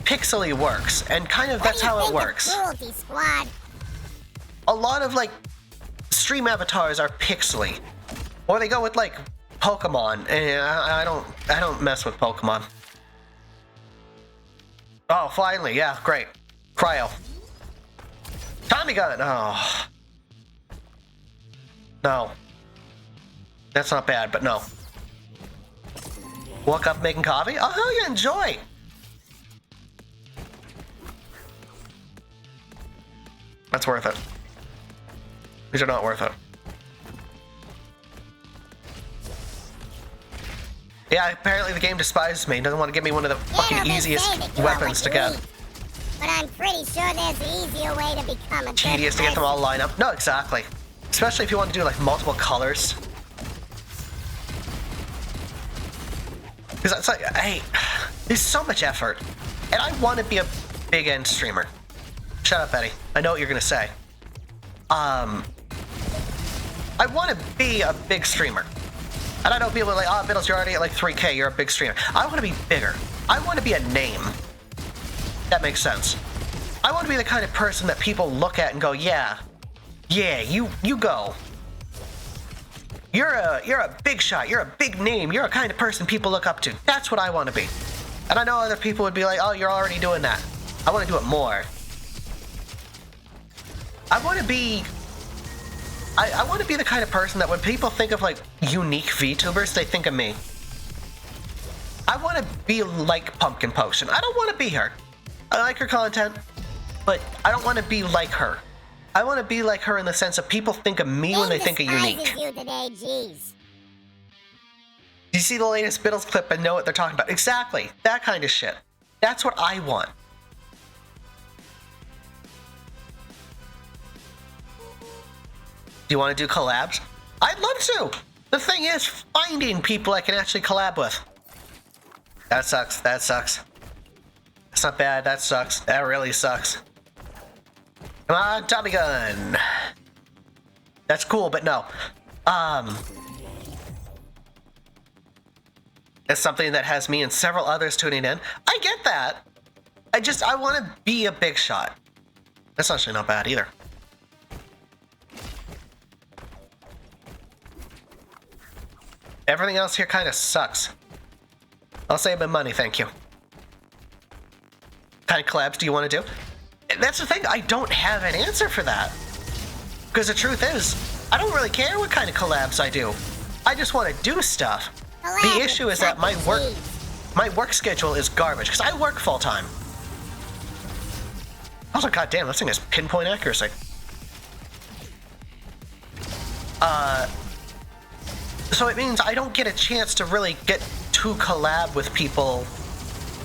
pixely works, and kind of that's how it works. Cruelty Squad? A lot of like stream avatars are pixely, or they go with like Pokemon, and I don't mess with Pokemon. Oh, finally, yeah, great. Cryo. Tommy gun. Oh. No. That's not bad, but no. Woke up making coffee? Oh, hell yeah, enjoy! That's worth it. These are not worth it. Yeah, apparently the game despises me. Doesn't want to give me one of the fucking easiest weapons to get. But I'm pretty sure there's an easier way to become a tedious to get them all lined up. No, exactly. Especially if you want to do like multiple colors. Because it's like, hey, there's so much effort. And I want to be a big end streamer. Shut up, Eddie. I know what you're going to say. I want to be a big streamer. And I know people are like, oh, Bittles, you're already at like 3K, you're a big streamer. I want to be bigger. I want to be a name. That makes sense. I want to be the kind of person that people look at and go, yeah, you go. You're a big shot, you're a big name, you're a kind of person people look up to. That's what I want to be. And I know other people would be like, oh, you're already doing that. I want to do it more. I want to be the kind of person that when people think of like unique VTubers, they think of me. I want to be like Pumpkin Potion. I don't want to be her. I like her content, but I don't want to be like her. I want to be like her in the sense of people think of me when they think of unique. You today, jeez. Do you see the latest Bittles clip and know what they're talking about? Exactly. That kind of shit. That's what I want. Do you want to do collabs? I'd love to. The thing is, finding people I can actually collab with. That sucks. That sucks. That's not bad. That sucks. That really sucks. Come on, Tommy gun. That's cool, but no. It's something that has me and several others tuning in. I get that. I want to be a big shot. That's actually not bad either. Everything else here kind of sucks. I'll save my money, thank you. What kind of collabs do you want to do? That's the thing, I don't have an answer for that. Because the truth is, I don't really care what kind of collabs I do. I just want to do stuff. The issue is that my work schedule is garbage, because I work full time. Also, goddamn, this thing has pinpoint accuracy. So it means I don't get a chance to really get to collab with people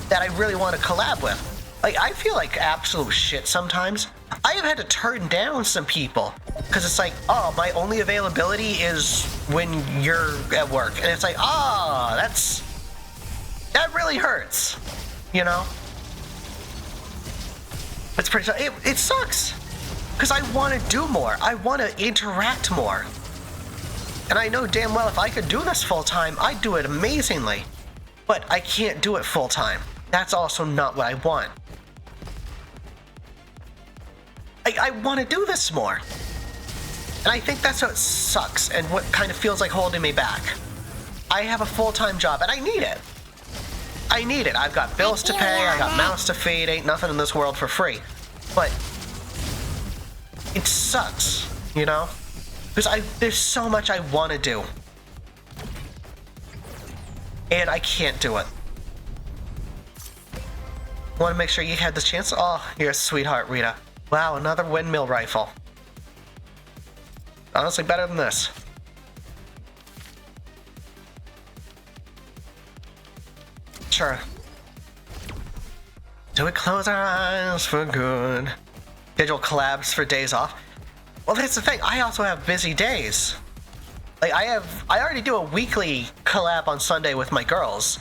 that I really want to collab with. Like, I feel like absolute shit sometimes. I have had to turn down some people because it's like, oh, my only availability is when you're at work. And it's like, oh, that really hurts, you know? It's pretty, it sucks because I want to do more. I want to interact more. And I know damn well if I could do this full time, I'd do it amazingly. But I can't do it full time. That's also not what I want. I want to do this more. And I think that's what sucks and what kind of feels like holding me back. I have a full-time job and I need it. I need it. I've got bills to pay, I got mouths to feed, ain't nothing in this world for free. But it sucks, you know? Because there's so much I want to do. And I can't do it. Want to make sure you had the chance? Oh, you're a sweetheart, Rita. Wow, another windmill rifle. Honestly, better than this. Sure. Do we close our eyes for good? Digital collabs for days off? Well, that's the thing. I also have busy days. Like, I already do a weekly collab on Sunday with my girls.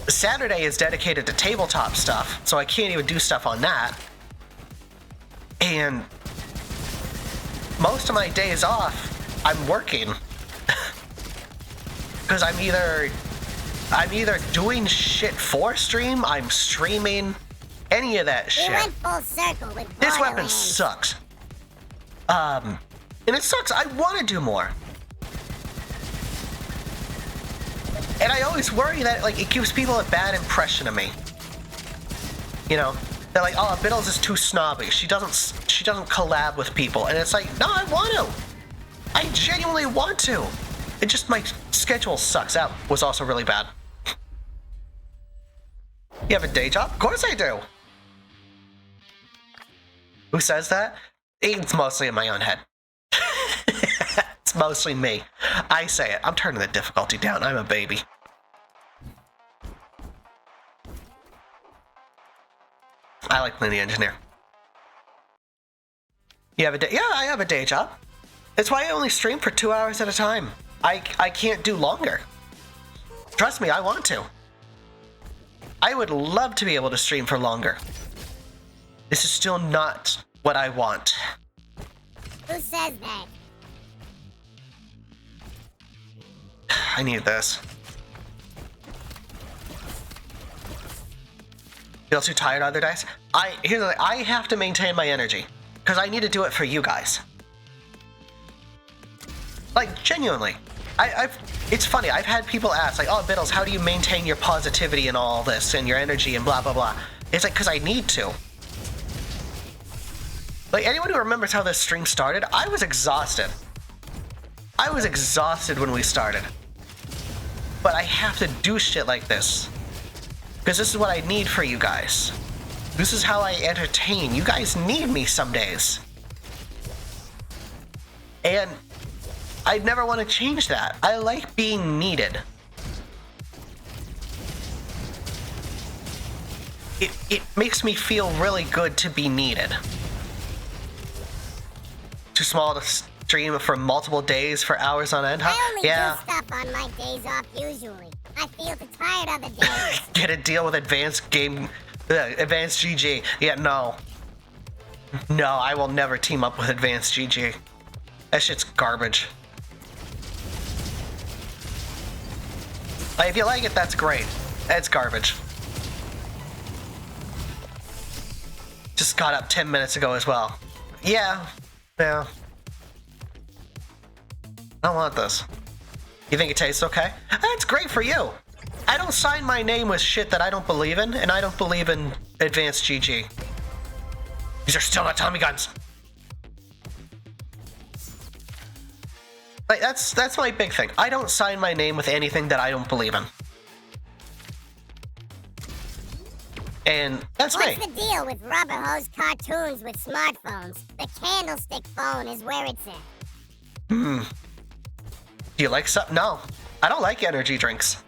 Saturday is dedicated to tabletop stuff, so I can't even do stuff on that. And most of my days off, I'm working. Because I'm either doing shit for stream, I'm streaming, any of that shit. We went full circle with This weapon Borderlands. sucks. And it sucks. I want to do more. And I always worry that, like, it gives people a bad impression of me. You know, they're like, oh, Bittles is too snobby. She doesn't collab with people. And it's like, no, I want to. I genuinely want to. It just, my schedule sucks. That was also really bad. You have a day job? Of course I do. Who says that? It's mostly in my own head. It's mostly me. I say it. I'm turning the difficulty down. I'm a baby. I like playing the engineer. You have a day? Yeah, I have a day job. That's why I only stream for 2 hours at a time. I can't do longer. Trust me, I want to. I would love to be able to stream for longer. This is still not what I want. Who says that? I need this. Feel too tired other days? Here's the thing, I have to maintain my energy. Because I need to do it for you guys. Like, genuinely. It's funny, I've had people ask, like, oh, Bittles, how do you maintain your positivity and all this, and your energy and blah, blah, blah. It's like, because I need to. Like, anyone who remembers how this stream started, I was exhausted. I was exhausted when we started. But I have to do shit like this. Because this is what I need for you guys. This is how I entertain. You guys need me some days. And I'd never want to change that. I like being needed. It makes me feel really good to be needed. Too small to stream for multiple days for hours on end, huh? I only Yeah. do stuff on my days off usually. I feel too tired other days. Get a deal with Advanced GG. Yeah, no. No, I will never team up with Advanced GG. That shit's garbage. Like, if you like it, that's great. It's garbage. Just got up 10 minutes ago as well. Yeah. I don't want this. You think it tastes okay? That's great for you. I don't sign my name with shit that I don't believe in, and I don't believe in Advanced GG. These are still not Tommy guns. Like, that's my big thing. I don't sign my name with anything that I don't believe in. And that's me. What's the deal with rubber hose cartoons with smartphones? The candlestick phone is where it's at. Do you like something? No. I don't like energy drinks.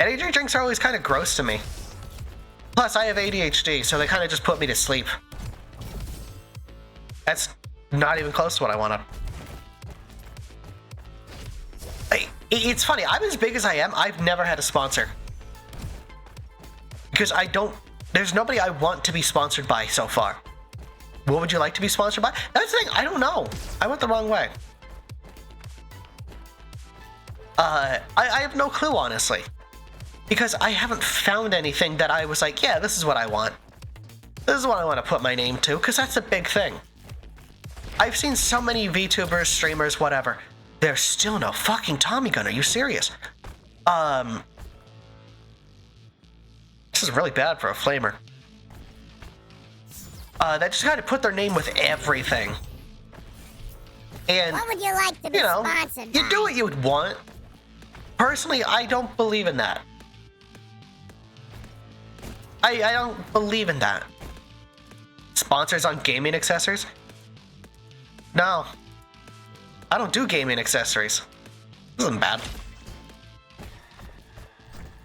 Energy drinks are always kind of gross to me. Plus, I have ADHD, so they kind of just put me to sleep. That's not even close to what I wanted. It's funny, I'm as big as I am, I've never had a sponsor. Because there's nobody I want to be sponsored by so far. What would you like to be sponsored by? That's the thing, I don't know. I went the wrong way. I have no clue, honestly. Because I haven't found anything that I was like, yeah, this is what I want. This is what I want to put my name to, because that's a big thing. I've seen so many VTubers, streamers, whatever. There's still no fucking Tommy gun. Are you serious? This is really bad for a flamer. That just kind of put their name with everything. And, what would you like to be sponsored by? You do what you would want. Personally, I don't believe in that. I don't believe in that. Sponsors on gaming accessories? No. I don't do gaming accessories. This isn't bad.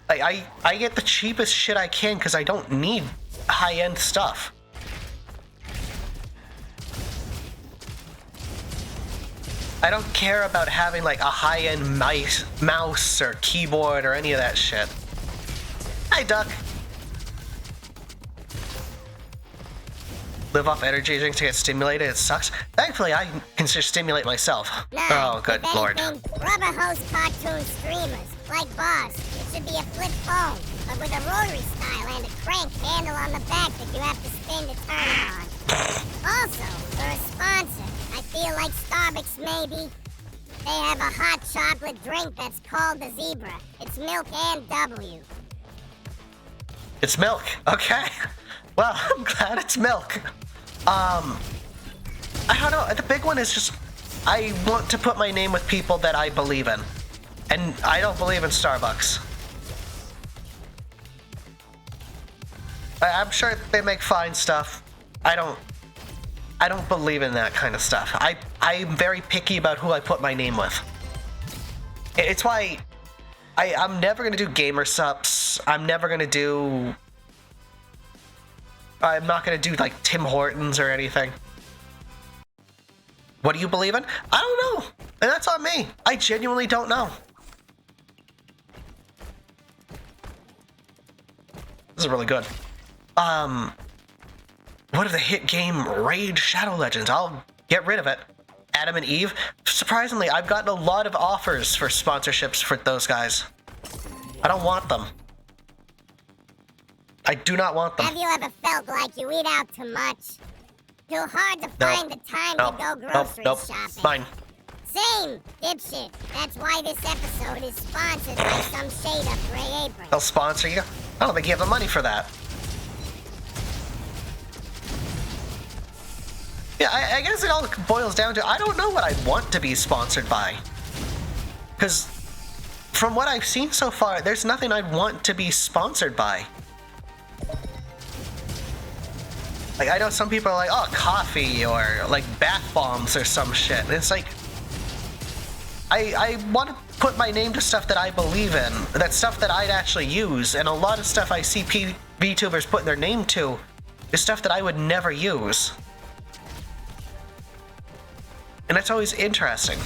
I get the cheapest shit I can because I don't need high-end stuff. I don't care about having like a high-end mouse or keyboard or any of that shit. Hi, Duck. Live off energy drinks to get stimulated. It sucks. Thankfully, I can just stimulate myself. Nah, oh, good if lord. anything, rubber hose cartoon streamers, like Boss. It should be a flip phone, but with a rotary style and a crank handle on the back that you have to spin to turn it on. Also, for a sponsor, I feel like Starbucks maybe. They have a hot chocolate drink that's called the Zebra. It's milk and W. It's milk. Okay. Well, I'm glad it's milk. I don't know. The big one is just I want to put my name with people that I believe in. And I don't believe in Starbucks. I'm sure they make fine stuff. I don't believe in that kind of stuff. I'm very picky about who I put my name with. It's why I'm never going to do gamer subs. I'm not going to do like Tim Hortons or anything. What do you believe in? I don't know. And that's on me. I genuinely don't know. This is really good. What if the hit game Raid Shadow Legends? I'll get rid of it. Adam and Eve? Surprisingly, I've gotten a lot of offers for sponsorships for those guys. I don't want them. I do not want them. Have you ever felt like you eat out too much? Too hard to find the time to go grocery shopping? Mine. Same, dipshit. That's why this episode is sponsored by some shade of Grey Apron. They'll sponsor you? I don't think you have the money for that. Yeah, I guess it all boils down to I don't know what I want to be sponsored by. Because from what I've seen so far, there's nothing I'd want to be sponsored by. Like, I know some people are like, oh, coffee or like bath bombs or some shit. And it's like, I want to put my name to stuff that I believe in. That's stuff that I'd actually use. And a lot of stuff I see VTubers putting their name to is stuff that I would never use. And that's always interesting.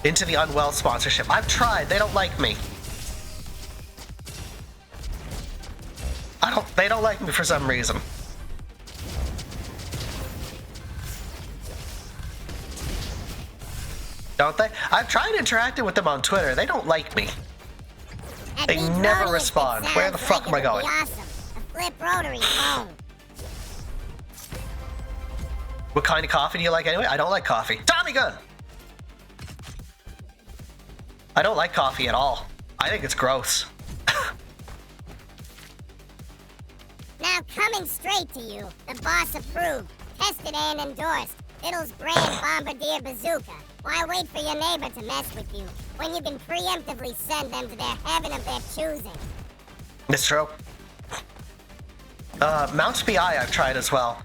Into the Unwell sponsorship. I've tried. They don't like me. They don't like me for some reason. Don't they? I've tried interacting with them on Twitter. They don't like me. They never respond. Where the fuck am I going? Awesome. A flip rotary phone. What kind of coffee do you like anyway? I don't like coffee. Tommy gun! I don't like coffee at all. I think it's gross. Now coming straight to you, the boss approved, tested and endorsed, Bittles brand Bombardier Bazooka. Why wait for your neighbor to mess with you, when you can preemptively send them to their heaven of their choosing? It's true. Mounts PI I've tried as well.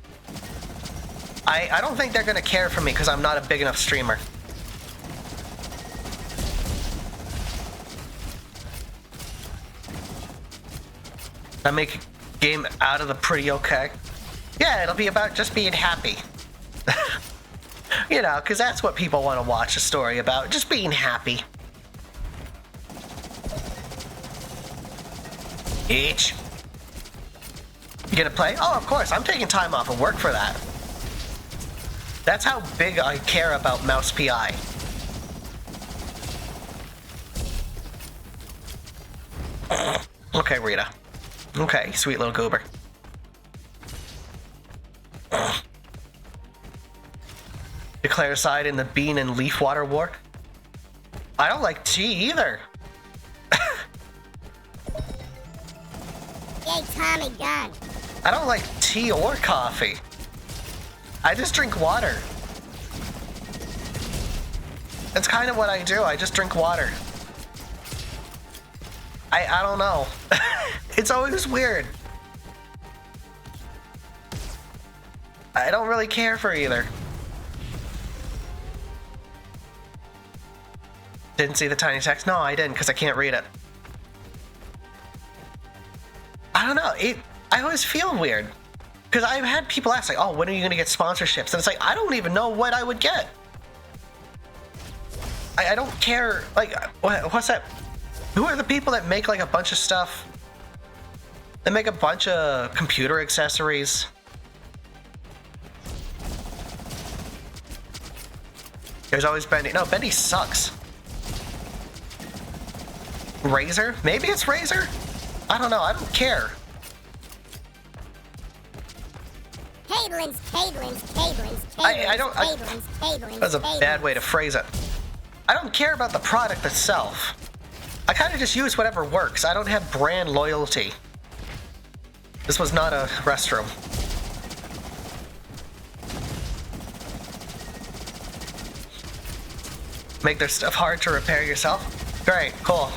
I don't think they're gonna care for me because I'm not a big enough streamer. That make a game out of the pretty okay. Yeah, it'll be about just being happy. You know, because that's what people want to watch a story about, just being happy. Each. You gonna play? Oh, of course, I'm taking time off of work for that. That's how big I care about Mouse PI. Okay, Rita. Okay, sweet little goober. Declare side in the bean and leaf water war. I don't like tea either. Yay, Tommy gun. I don't like tea or coffee. I just drink water. That's kind of what I do. I just drink water. I don't know. It's always weird. I don't really care for either. Didn't see the tiny text? No, I didn't because I can't read it. I don't know. I always feel weird. Because I've had people ask, like, oh, when are you going to get sponsorships? And it's like, I don't even know what I would get. I don't care. Like, what's that? Who are the people that make, like, a bunch of stuff? They make a bunch of computer accessories. There's always Bendy. No, Bendy sucks. Razer? Maybe it's Razer? I don't know. I don't care. I don't. That's a bad way to phrase it. I don't care about the product itself. I kind of just use whatever works. I don't have brand loyalty. This was not a restroom. Make their stuff hard to repair yourself? Great, cool.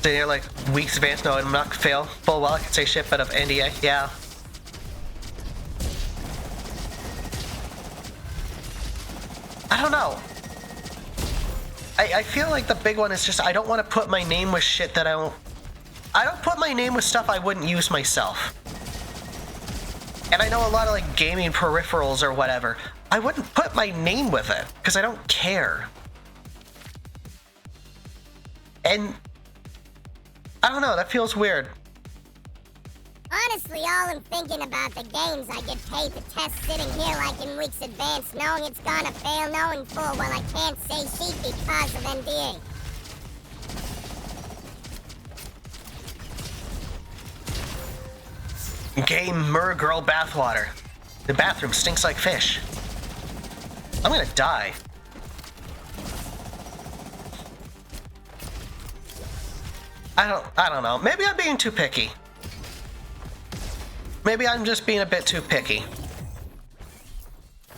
Sitting here like weeks advance, no, I'm not gonna fail. Full well, I can say shit, but of NDA, yeah. I don't know. I feel like the big one is just I don't want to put my name with shit that I don't put my name with stuff I wouldn't use myself. And I know a lot of like gaming peripherals or whatever. I wouldn't put my name with it because I don't care. And I don't know, that feels weird. Honestly, all I'm thinking about the games I get paid to test sitting here like in weeks advance, knowing it's gonna fail, knowing full well I can't say sheet because of NDA. Gay Girl bathwater. The bathroom stinks like fish. I'm gonna die. I don't know. Maybe I'm being too picky. Maybe I'm just being a bit too picky.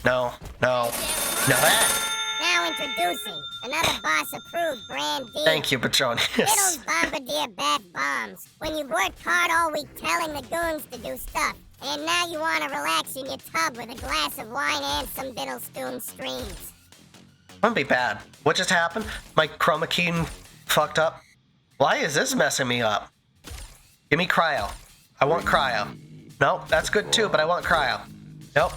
No. Now introducing another boss-approved brand deal. Thank you, Petronius. Bittles Bombardier Bath Bombs. When you worked hard all week telling the goons to do stuff, and now you want to relax in your tub with a glass of wine and some Bittles Doom streams. Wouldn't be bad. What just happened? My chroma key fucked up. Why is this messing me up? Give me cryo. I want cryo. Nope, that's good too, but I want cryo. Nope.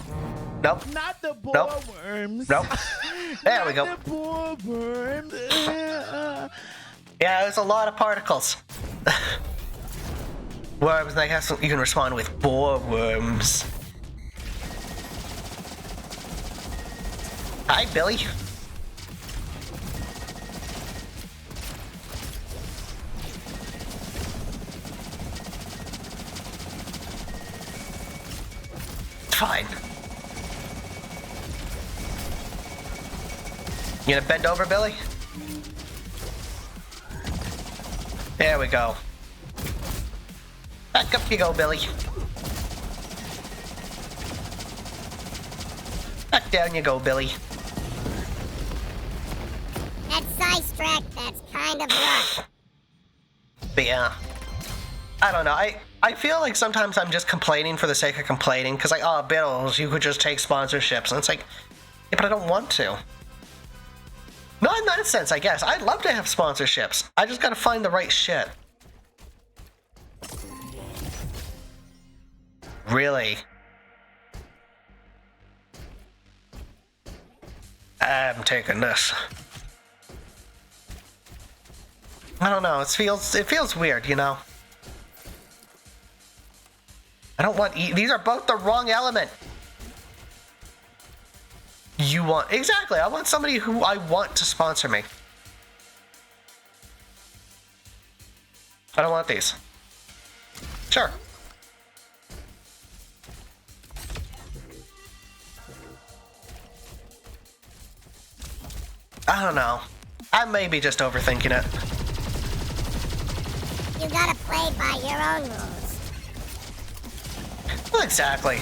Not the Nope. boarworms. Nope. There we go. Not the boarworms. Yeah, there's a lot of particles. Worms, I guess you can respond with boar worms. Hi, Billy. Fine. You gonna bend over, Billy? There we go. Back up you go, Billy. Back down you go, Billy. That size track, that's kind of rough. But yeah. I don't know. I feel like sometimes I'm just complaining for the sake of complaining. Because like, oh, Bittles, you could just take sponsorships. And it's like, Yeah, but I don't want to. Not in that sense, I guess. I'd love to have sponsorships. I just gotta find the right shit. Really? I'm taking this. I don't know. It feels weird, you know. I don't want these are both the wrong element. You want exactly. I want somebody who I want to sponsor me. I don't want these. Sure. I don't know. I may be just overthinking it. You gotta play by your own rules. Well, exactly.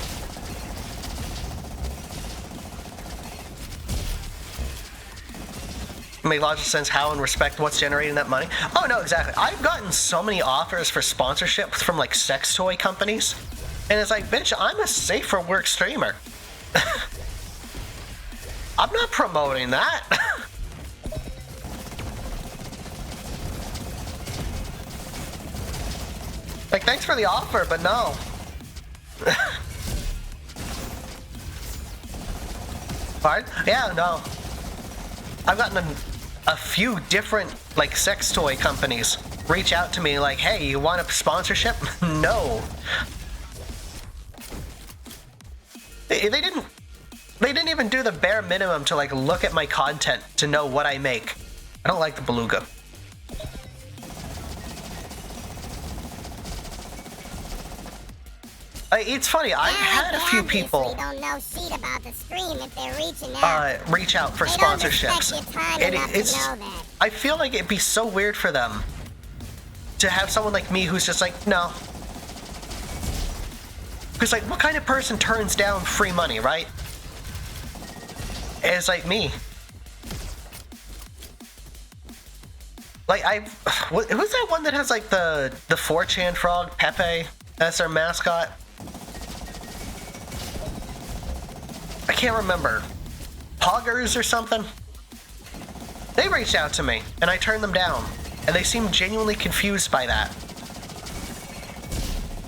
Make logical sense how and respect what's generating that money. Oh no, exactly. I've gotten so many offers for sponsorship from like sex toy companies, and it's like, bitch, I'm a safe for work streamer. I'm not promoting that. Like, thanks for the offer, but no. Pardon? Yeah, no. I've gotten a few different, like, sex toy companies reach out to me like, hey, you want a sponsorship? No. They didn't even do the bare minimum to, like, look at my content to know what I make. I don't like the beluga. It's funny, I've had a few people don't know shit about the stream if they're reaching out. Reach out for sponsorships. I feel like it'd be so weird for them to have someone like me who's just like, no. Because, like, what kind of person turns down free money, right? It's like me. Like, who's that one that has, like, the 4chan frog, Pepe? That's their mascot. I can't remember. Poggers or something? They reached out to me, and I turned them down. And they seemed genuinely confused by that.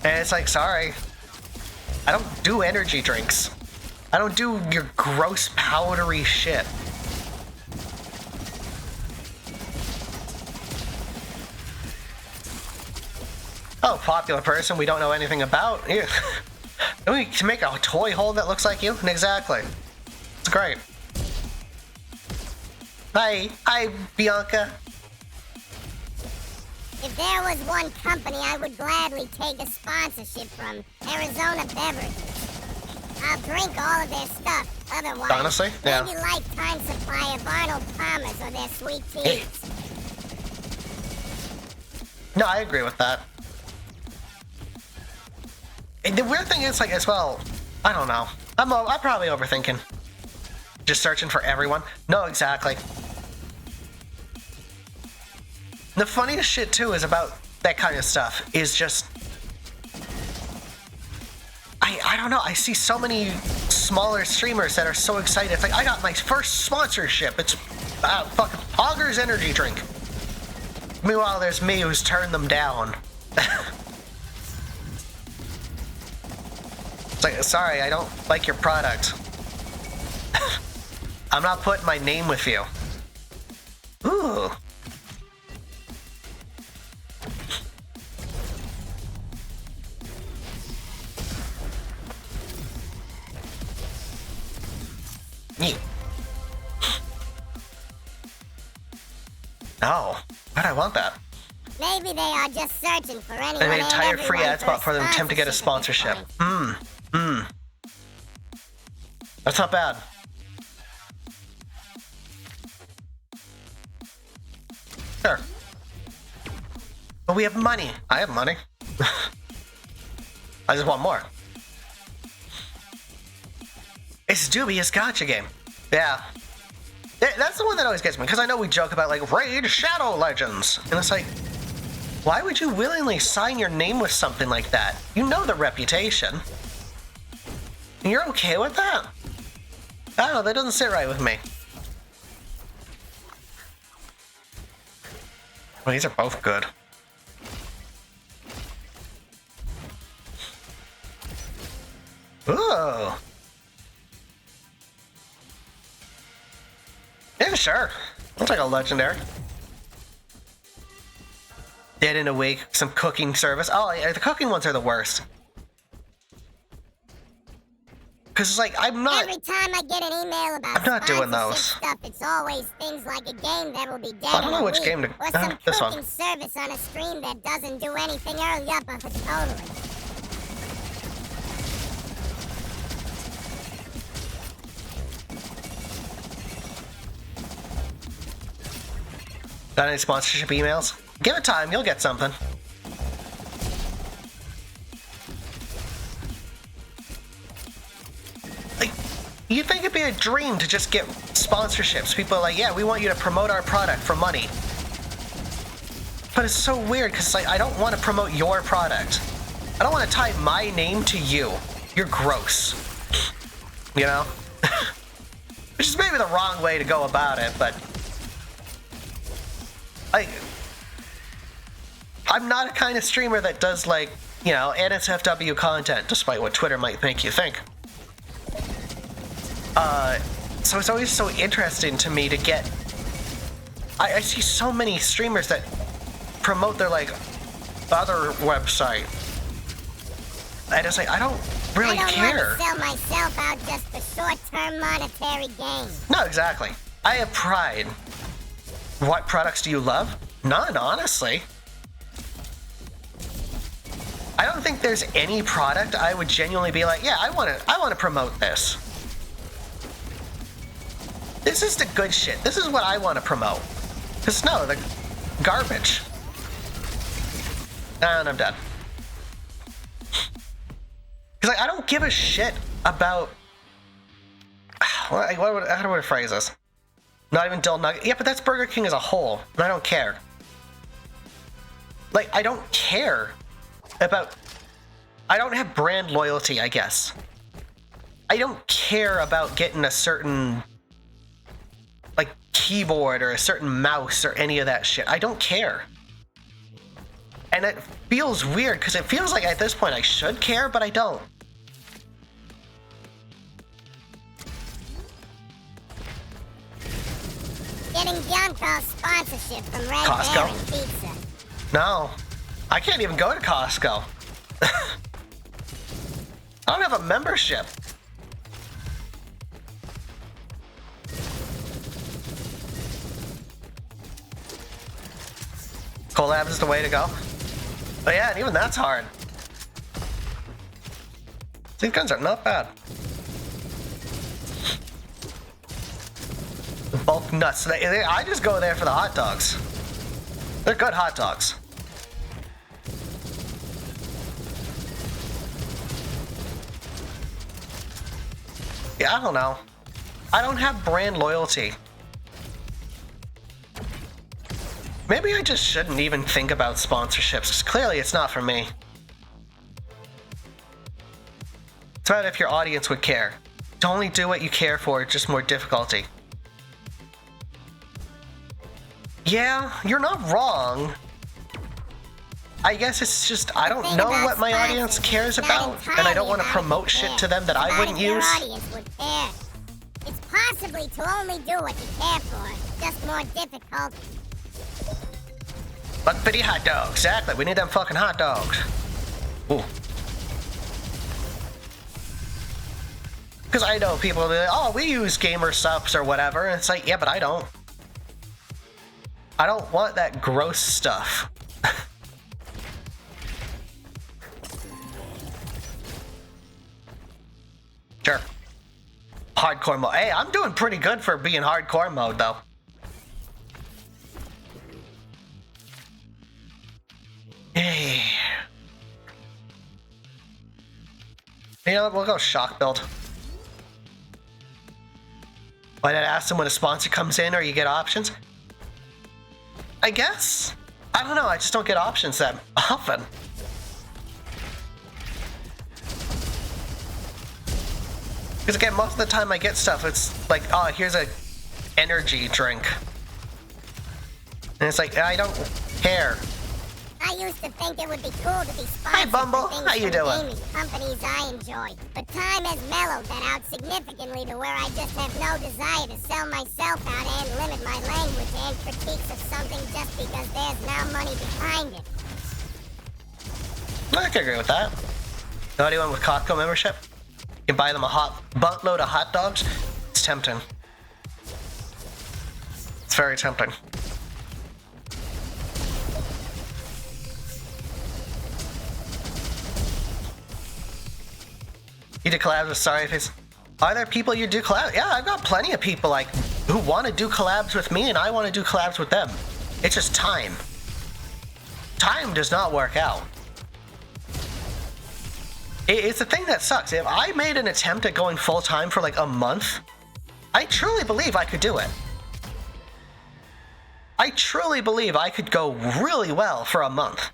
And it's like, sorry. I don't do energy drinks. I don't do your gross powdery shit. Oh, popular person we don't know anything about. Yeah. We can make a toy hole that looks like you? Exactly. It's great. Hi, Bianca. If there was one company I would gladly take a sponsorship from, Arizona Beverages. I'll drink all of their stuff. Otherwise, honestly, yeah. Maybe lifetime supply of Arnold Palmer's or their sweet teas. No, I agree with that. The weird thing is, like, as well, I don't know. I'm probably overthinking. Just searching for everyone. No, exactly. The funniest shit, too, is about that kind of stuff is just... I don't know. I see so many smaller streamers that are so excited. It's like, I got my first sponsorship. It's fucking Poggers energy drink. Meanwhile, there's me who's turned them down. It's like, sorry, I don't like your product. I'm not putting my name with you. Ooh. Neat. Oh, why'd I want that? Maybe they are just searching for anyone an entire free ad spot for them to attempt to get a sponsorship. That's not bad. Sure. But we have money. I have money. I just want more. It's dubious gotcha game. Yeah. That's the one that always gets me, because I know we joke about, like, Raid Shadow Legends. And it's like, why would you willingly sign your name with something like that? You know the reputation. And you're okay with that? I don't know, that doesn't sit right with me. Well, these are both good. Ooh. Yeah, sure. I'll take a legendary. Dead in a week, some cooking service. Oh, yeah, the cooking ones are the worst. Because it's like, I'm not... Every time I get an email about I'm not doing those. stuff, it's always things like a game that will be dead I don't know in a which week, game to... or some this cooking one. service on a stream that doesn't do anything early. Yup, totally. Got any sponsorship emails? Give it time, you'll get something. Like, you'd think it'd be a dream to just get sponsorships. People are like, yeah, we want you to promote our product for money. But it's so weird, because like, I don't want to promote your product. I don't want to tie my name to you. You're gross. You know? Which is maybe the wrong way to go about it, but... I'm not a kind of streamer that does, like, you know, NSFW content, despite what Twitter might think you think. So it's always so interesting to me to get... I see so many streamers that promote their, like, other website. And it's like, I don't really care. I don't want to sell myself out just for short-term monetary gain. No, exactly. I have pride. What products do you love? None, honestly. I don't think there's any product I would genuinely be like, yeah, I want to promote this. This is the good shit. This is what I want to promote. Because no, the garbage. And I'm done. Because like, I don't give a shit about... how do I phrase this? Not even Dill Nugget. Yeah, but that's Burger King as a whole. And I don't care. Like, I don't care about... I don't have brand loyalty, I guess. I don't care about getting a certain... like, keyboard or a certain mouse or any of that shit. I don't care. And it feels weird, because it feels like at this point I should care, but I don't. Getting Bianco's sponsorship from Red Costco? Baron Pizza. No. I can't even go to Costco. I don't have a membership. Collabs is the way to go. But yeah, and even that's hard. These guns are not bad. Bulk nuts. I just go there for the hot dogs. They're good hot dogs. Yeah, I don't know. I don't have brand loyalty. Maybe I just shouldn't even think about sponsorships, because clearly it's not for me. It's about if your audience would care. To only do what you care for, it's just more difficulty. Yeah, you're not wrong. I guess it's just, I don't know what my audience cares about, and I don't want to promote shit to them that I wouldn't use. Your audience would care. It's possibly to only do what you care for, just more difficult. Like bitty hot dogs, exactly. We need them fucking hot dogs. Ooh. Because I know people are like, oh, we use gamer subs or whatever, and it's like, yeah, but I don't. I don't want that gross stuff. Sure. Hardcore mode. Hey, I'm doing pretty good for being hardcore mode, though. Hey. You know what? We'll go shock build. Why did I ask them when a sponsor comes in or you get options? I guess. I don't know. I just don't get options that often. Because again, most of the time I get stuff, it's like, oh, here's a energy drink. And it's like, I don't care. I used to think it would be cool to be sponsored Hi, Bumble. for things How you from doing? gaming companies I enjoy. But time has mellowed that out significantly to where I just have no desire to sell myself out and limit my language and critiques of something just because there's now money behind it. I can agree with that. Know anyone with Costco membership? You can buy them a buttload of hot dogs. It's tempting. It's very tempting. You do collabs with Sorry Face. Are there people you do collabs? Yeah, I've got plenty of people like who want to do collabs with me, and I want to do collabs with them. It's just time. Time does not work out. It's the thing that sucks. If I made an attempt at going full time for like a month, I truly believe I could do it. I truly believe I could go really well for a month.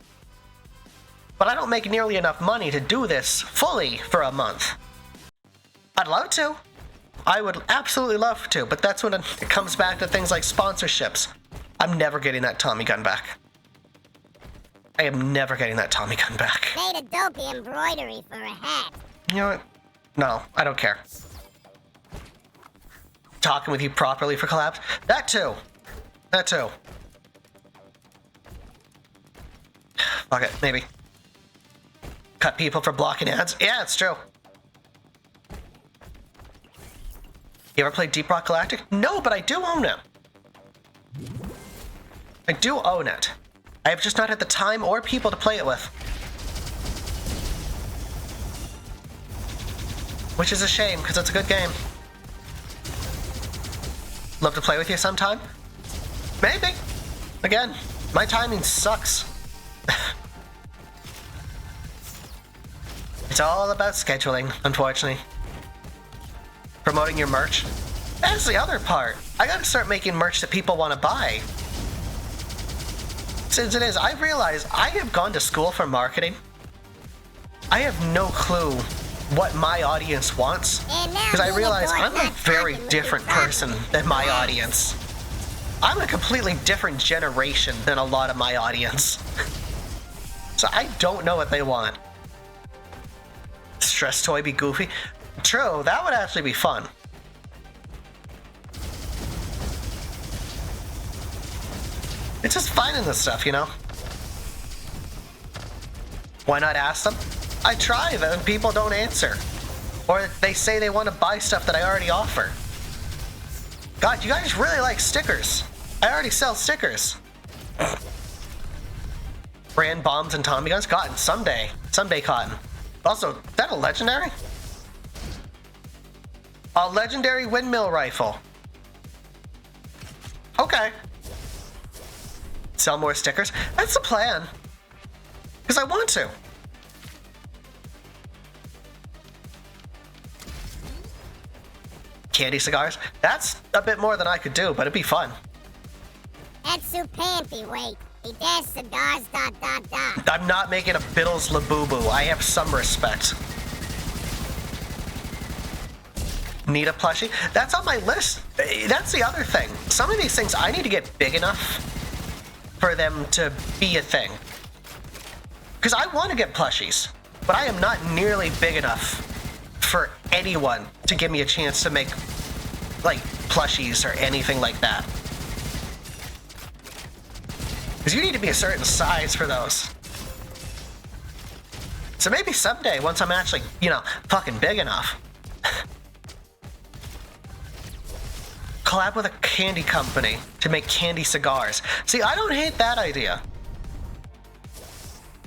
But I don't make nearly enough money to do this fully for a month. I'd love to. I would absolutely love to, but that's when it comes back to things like sponsorships. I'm never getting that Tommy gun back. I am never getting that Tommy gun back. Made a dopey embroidery for a hat. You know what? No, I don't care. Talking with you properly for collabs? That too. That too. Fuck it, maybe. Cut people for blocking ads? Yeah, it's true. You ever played Deep Rock Galactic? No, but I do own it. I do own it. I have just not had the time or people to play it with. Which is a shame, because it's a good game. Love to play with you sometime? Maybe. Again, my timing sucks. It's all about scheduling, unfortunately. Promoting your merch. That's the other part. I gotta start making merch that people want to buy. Since it is, I've realized I have gone to school for marketing. I have no clue what my audience wants. Because I realize I'm a very different person than my audience. I'm a completely different generation than a lot of my audience. So I don't know what they want. Stress toy be goofy? True, that would actually be fun. It's just finding this stuff, you know? Why not ask them? I try, but then people don't answer. Or they say they want to buy stuff that I already offer. God, you guys really like stickers. I already sell stickers. Brand bombs and Tommy guns? Cotton, someday. Someday cotton. Also, is that a legendary? A legendary windmill rifle. Okay. Sell more stickers? That's the plan. Because I want to. Candy cigars? That's a bit more than I could do, but it'd be fun. Etsu Panty, wait. He dash cigars, ... I'm not making a Bittles Labubu. I have some respect. Need a plushie? That's on my list. That's the other thing. Some of these things I need to get big enough for them to be a thing. Because I want to get plushies, but I am not nearly big enough for anyone to give me a chance to make, like, plushies or anything like that. Because you need to be a certain size for those. So maybe someday, once I'm actually, you know, fucking big enough, collab with a candy company to make candy cigars. See, I don't hate that idea.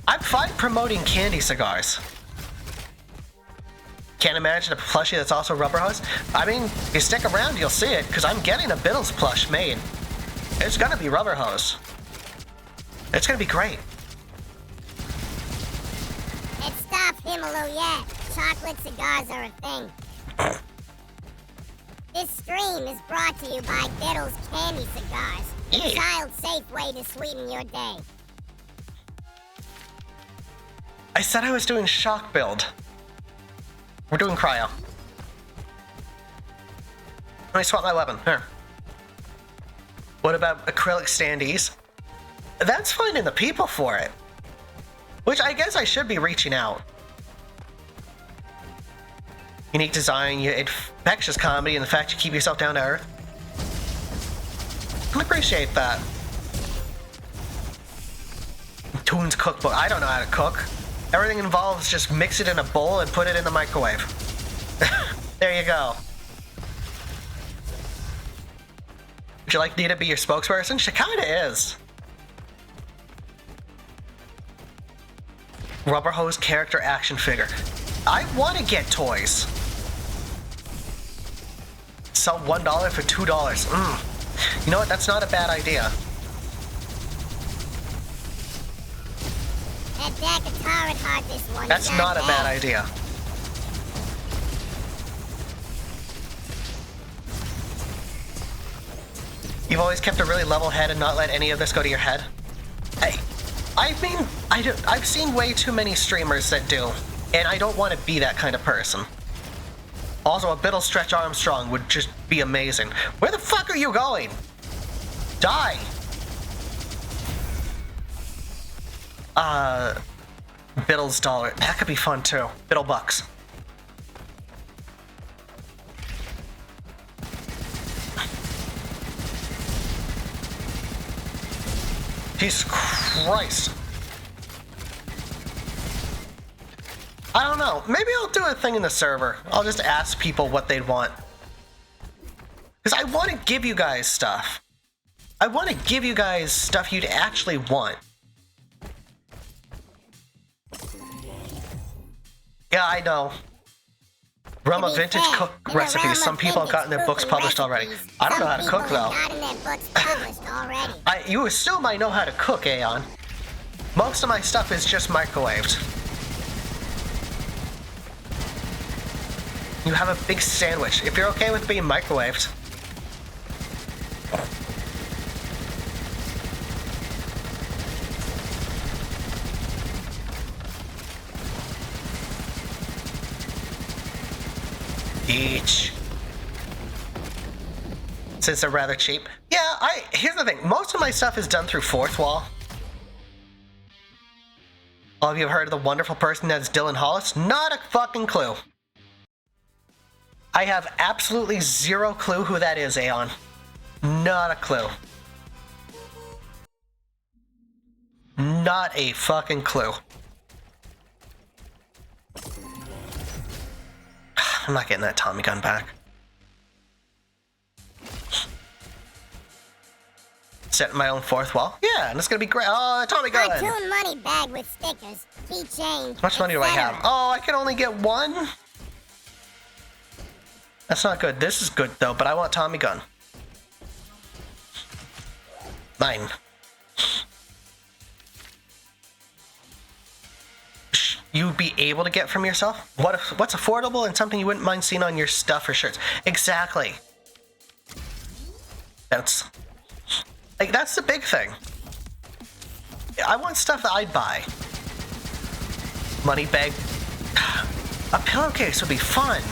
I'm fine promoting candy cigars. Can't imagine a plushie that's also rubber hose. I mean, if you stick around, you'll see it, because I'm getting a Bittles plush made. It's gonna be rubber hose. It's gonna be great. It's stop Himalaya yet. Chocolate cigars are a thing. This stream is brought to you by Bittles Candy Cigars. A child-safe way to sweeten your day. I said I was doing shock build. We're doing cryo. me swap my weapon. Here. What about acrylic standees? That's finding the people for it. Which I guess I should be reaching out. Unique design, infectious comedy, and the fact you keep yourself down to earth. I appreciate that. Toon's cookbook. I don't know how to cook. Everything involves just mix it in a bowl and put it in the microwave. There you go. Would you like me to be your spokesperson? She kinda is. Rubber hose character action figure. I want to get toys. Sell $1 for $2. You know what? That's not a bad idea. That Dakatara heart this one. That's not a bad idea. You've always kept a really level head and not let any of this go to your head. I've seen way too many streamers that do, and I don't want to be that kind of person. Also, a Bittles Stretch Armstrong would just be amazing. Where the fuck are you going? Die! Bittles dollar. That could be fun too. Biddle bucks. Jesus Christ. I don't know. Maybe I'll do a thing in the server. I'll just ask people what they'd want. Because I want to give you guys stuff. I want to give you guys stuff you'd actually want. Yeah, I know. Realm of vintage cook recipes. Some people have gotten their books published already. I don't know how to cook though. You assume I know how to cook, Aeon. Most of my stuff is just microwaved. You have a big sandwich. If you're okay with being microwaved. Each. Since they're rather cheap. Yeah, here's the thing. Most of my stuff is done through Fourth Wall. All of you have heard of the wonderful person that's Dylan Hollis? Not a fucking clue. I have absolutely zero clue who that is, Aeon. Not a clue. Not a fucking clue. I'm not getting that Tommy gun back. Setting my own fourth wall? Yeah, and it's gonna be great. Oh, Tommy gun! Cartoon money bag with stickers, keychain. How much money do I have? Oh, I can only get one? That's not good. This is good though, but I want Tommy gun. Mine. You'd be able to get from yourself? What's affordable and something you wouldn't mind seeing on your stuff or shirts? Exactly. That's the big thing. I want stuff that I'd buy. Money bag. A pillowcase would be fun.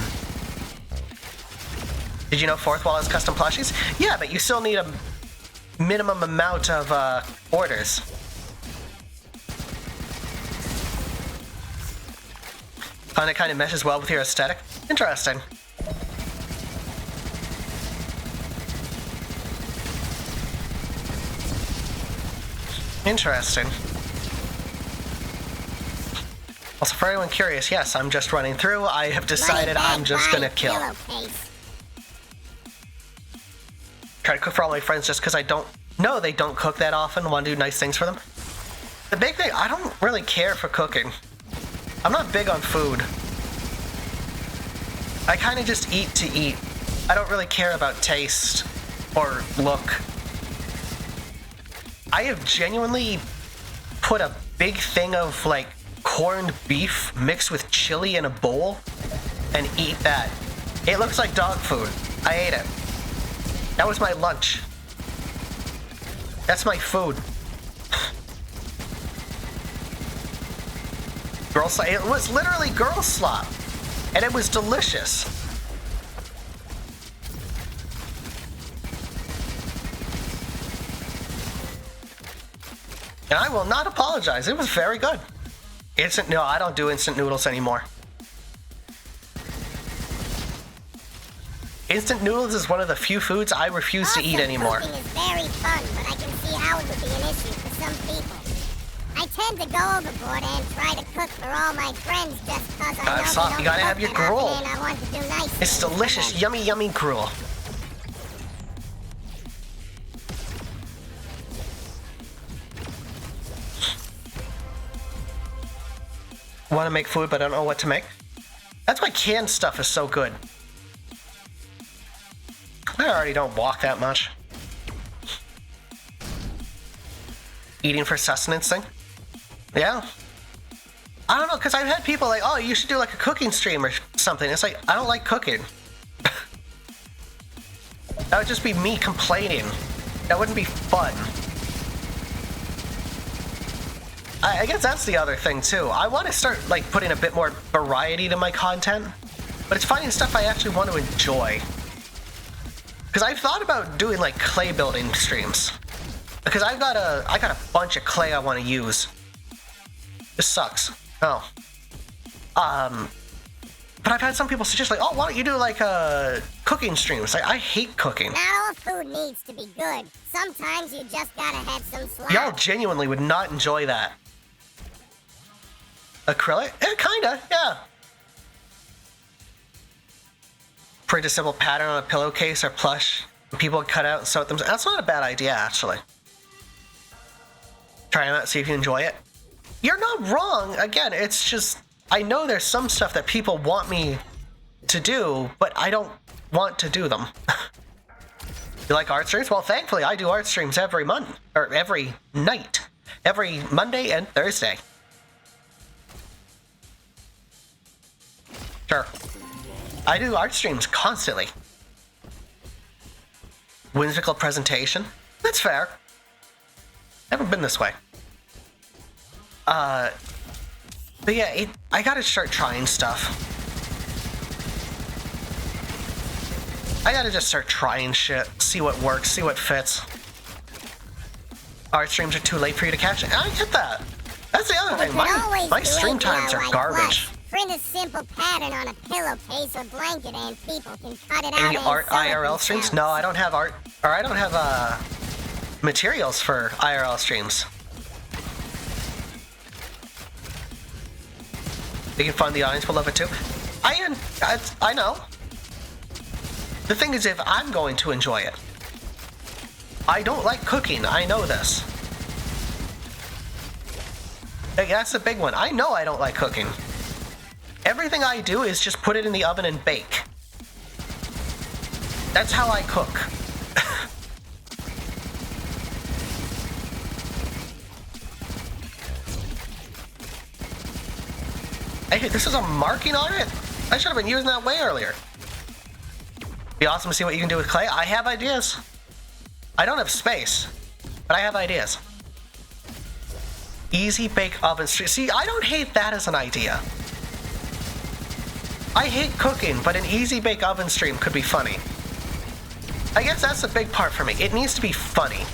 Did you know Fourth Wall has custom plushies? Yeah, but you still need a minimum amount of orders. Find it kind of meshes well with your aesthetic. Interesting. Interesting. Also, for anyone curious, yes, I'm just running through. I have decided I'm just gonna kill. Try to cook for all my friends just because I don't know they don't cook that often. Want to do nice things for them. The big thing, I don't really care for cooking. I'm not big on food. I kind of just eat to eat. I don't really care about taste or look. I have genuinely put a big thing of like corned beef mixed with chili in a bowl and eat that. It looks like dog food. I ate it. That was my lunch. That's my food. Girl slop. It was literally girl slop. And it was delicious. And I will not apologize. It was very good. No, I don't do instant noodles anymore. Instant noodles is one of the few foods I refuse to eat anymore. Cooking is very fun, but I can see how it would be an issue for some people. I tend to go overboard and try to cook for all my friends just because I know they you gotta don't have your cook that gruel. often, and I want to do nice It's things for delicious, them. yummy, yummy gruel. Want to make food, but I don't know what to make. That's why canned stuff is so good. I already don't walk that much. Eating for sustenance thing? Yeah. I don't know, because I've had people like, oh, you should do like a cooking stream or something. It's like, I don't like cooking. That would just be me complaining. That wouldn't be fun. I guess that's the other thing too. I want to start like putting a bit more variety to my content, but it's finding stuff I actually want to enjoy. Because I've thought about doing like clay building streams. Because I got a bunch of clay I want to use. This sucks. Oh. But I've had some people suggest like, oh, why don't you do like cooking streams? Like, I hate cooking. Not all food needs to be good. Sometimes you just gotta have some slouch. Y'all genuinely would not enjoy that. Acrylic? Kinda, yeah. Print a simple pattern on a pillowcase or plush. People would cut out and sew it themselves. That's not a bad idea, actually. Try it out, see if you enjoy it. You're not wrong. Again, it's just, I know there's some stuff that people want me to do, but I don't want to do them. You like art streams? Well, thankfully, I do art streams every month, or every night. Every Monday and Thursday. Sure. I do art streams constantly. Whimsical presentation? That's fair. Haven't been this way. But yeah, I gotta start trying stuff. I gotta just start trying shit, see what works, see what fits. Art streams are too late for you to catch. I get that. That's the other thing. My stream times are garbage. Print a simple pattern on a pillowcase or blanket and people can cut it out. Any and art sew it IRL streams? No, I don't have art, or I don't have materials for IRL streams. They can find the audience will love it too. I know. The thing is, if I'm going to enjoy it, I don't like cooking. I know this. Like, that's the big one. I know I don't like cooking. Everything I do is just put it in the oven and bake. That's how I cook. Hey, this is a marking on it? I should have been using that way earlier. Be awesome to see what you can do with clay. I have ideas. I don't have space, but I have ideas. Easy bake oven stream. See, I don't hate that as an idea. I hate cooking, but an easy bake oven stream could be funny. I guess that's the big part for me. It needs to be funny.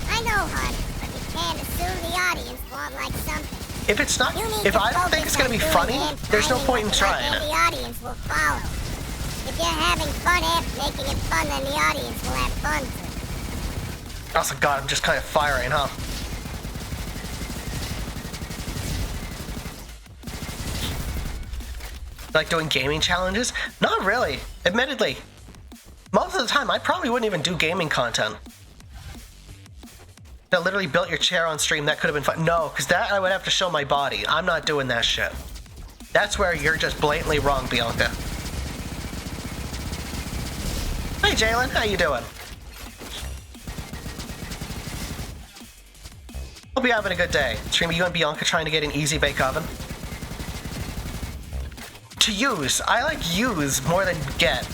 I know, hon, but you can't assume the audience won't like something. If it's not, if I don't think it's gonna be funny, there's no point in trying it. The audience will follow. If you're having fun after making it fun, then the audience will have fun too. Also, God, I'm just kind of firing, huh? Like doing gaming challenges? Not really, admittedly. Most of the time, I probably wouldn't even do gaming content. That literally built your chair on stream, that could have been fun. No, because that I would have to show my body. I'm not doing that shit. That's where you're just blatantly wrong, Bianca. Hey, Jalen, how you doing? Hope you're having a good day. Stream, you and Bianca trying to get an easy bake oven? To use. I like use more than get.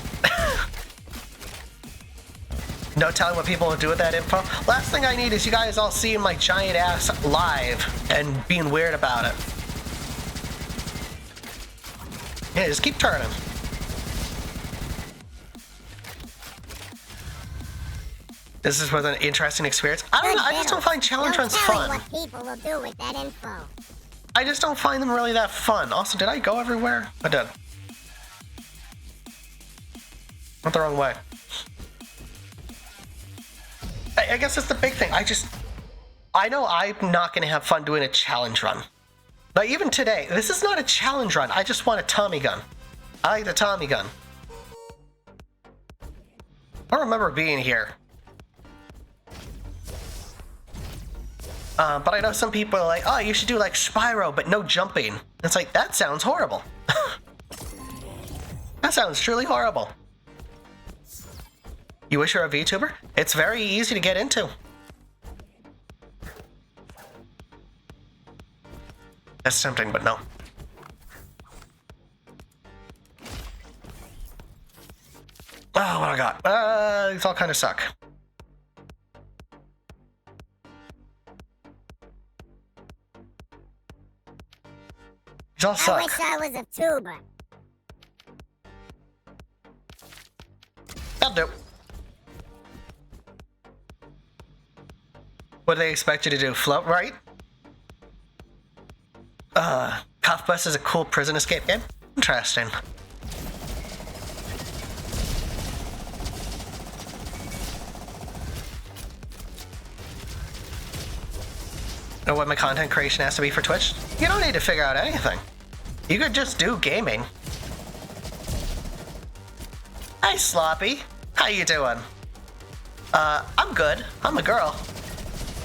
No telling what people will do with that info. Last thing I need is you guys all seeing my giant ass live and being weird about it. Yeah, just keep turning. This was an interesting experience. I don't know. I just don't find challenge runs fun. What people will do with that info. I just don't find them really that fun. Also, did I go everywhere? I did. Went the wrong way. I guess that's the big thing. I know I'm not going to have fun doing a challenge run. Now, even today, this is not a challenge run. I just want a Tommy gun. I like the Tommy gun. I don't remember being here. But I know some people are like, oh, you should do like Spyro, but no jumping. It's like, that sounds horrible. That sounds truly horrible. You wish you were a VTuber? It's very easy to get into. That's tempting, but no. Oh, what I got? These all kind of suck. These all suck. I wish I was a tuber. That'll do. What do they expect you to do? Float, right? Cuff Bus is a cool prison escape game? Interesting. Know what my content creation has to be for Twitch? You don't need to figure out anything. You could just do gaming. Hi, Sloppy. How you doing? I'm good. I'm a girl.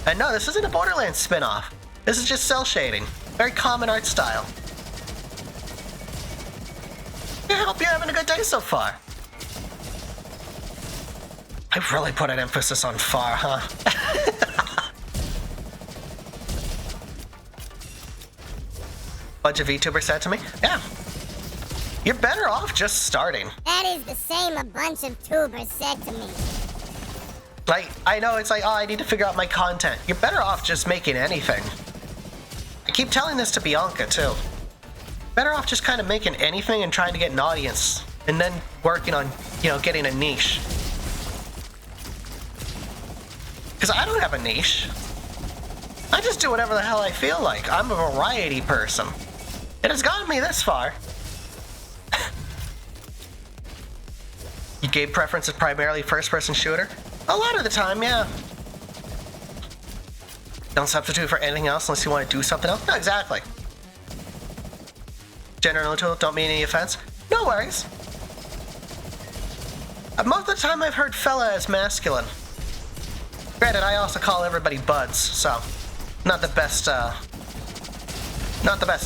And no, this isn't a Borderlands spin-off. This is just cell shading. Very common art style. I hope you're having a good day so far. I really put an emphasis on far, huh? Bunch of VTubers said to me, yeah. You're better off just starting. That is the same a bunch of tubers said to me. Like, I know it's like, oh, I need to figure out my content. You're better off just making anything. I keep telling this to Bianca, too. Better off just kind of making anything and trying to get an audience. And then working on, you know, getting a niche. Because I don't have a niche. I just do whatever the hell I feel like. I'm a variety person. It has gotten me this far. Your game preference is primarily first-person shooter? A lot of the time, yeah. Don't substitute for anything else unless you want to do something else? No, exactly. Gender neutral, don't mean any offense. No worries. Most of the time I've heard fella as masculine. Granted, I also call everybody buds, so not the best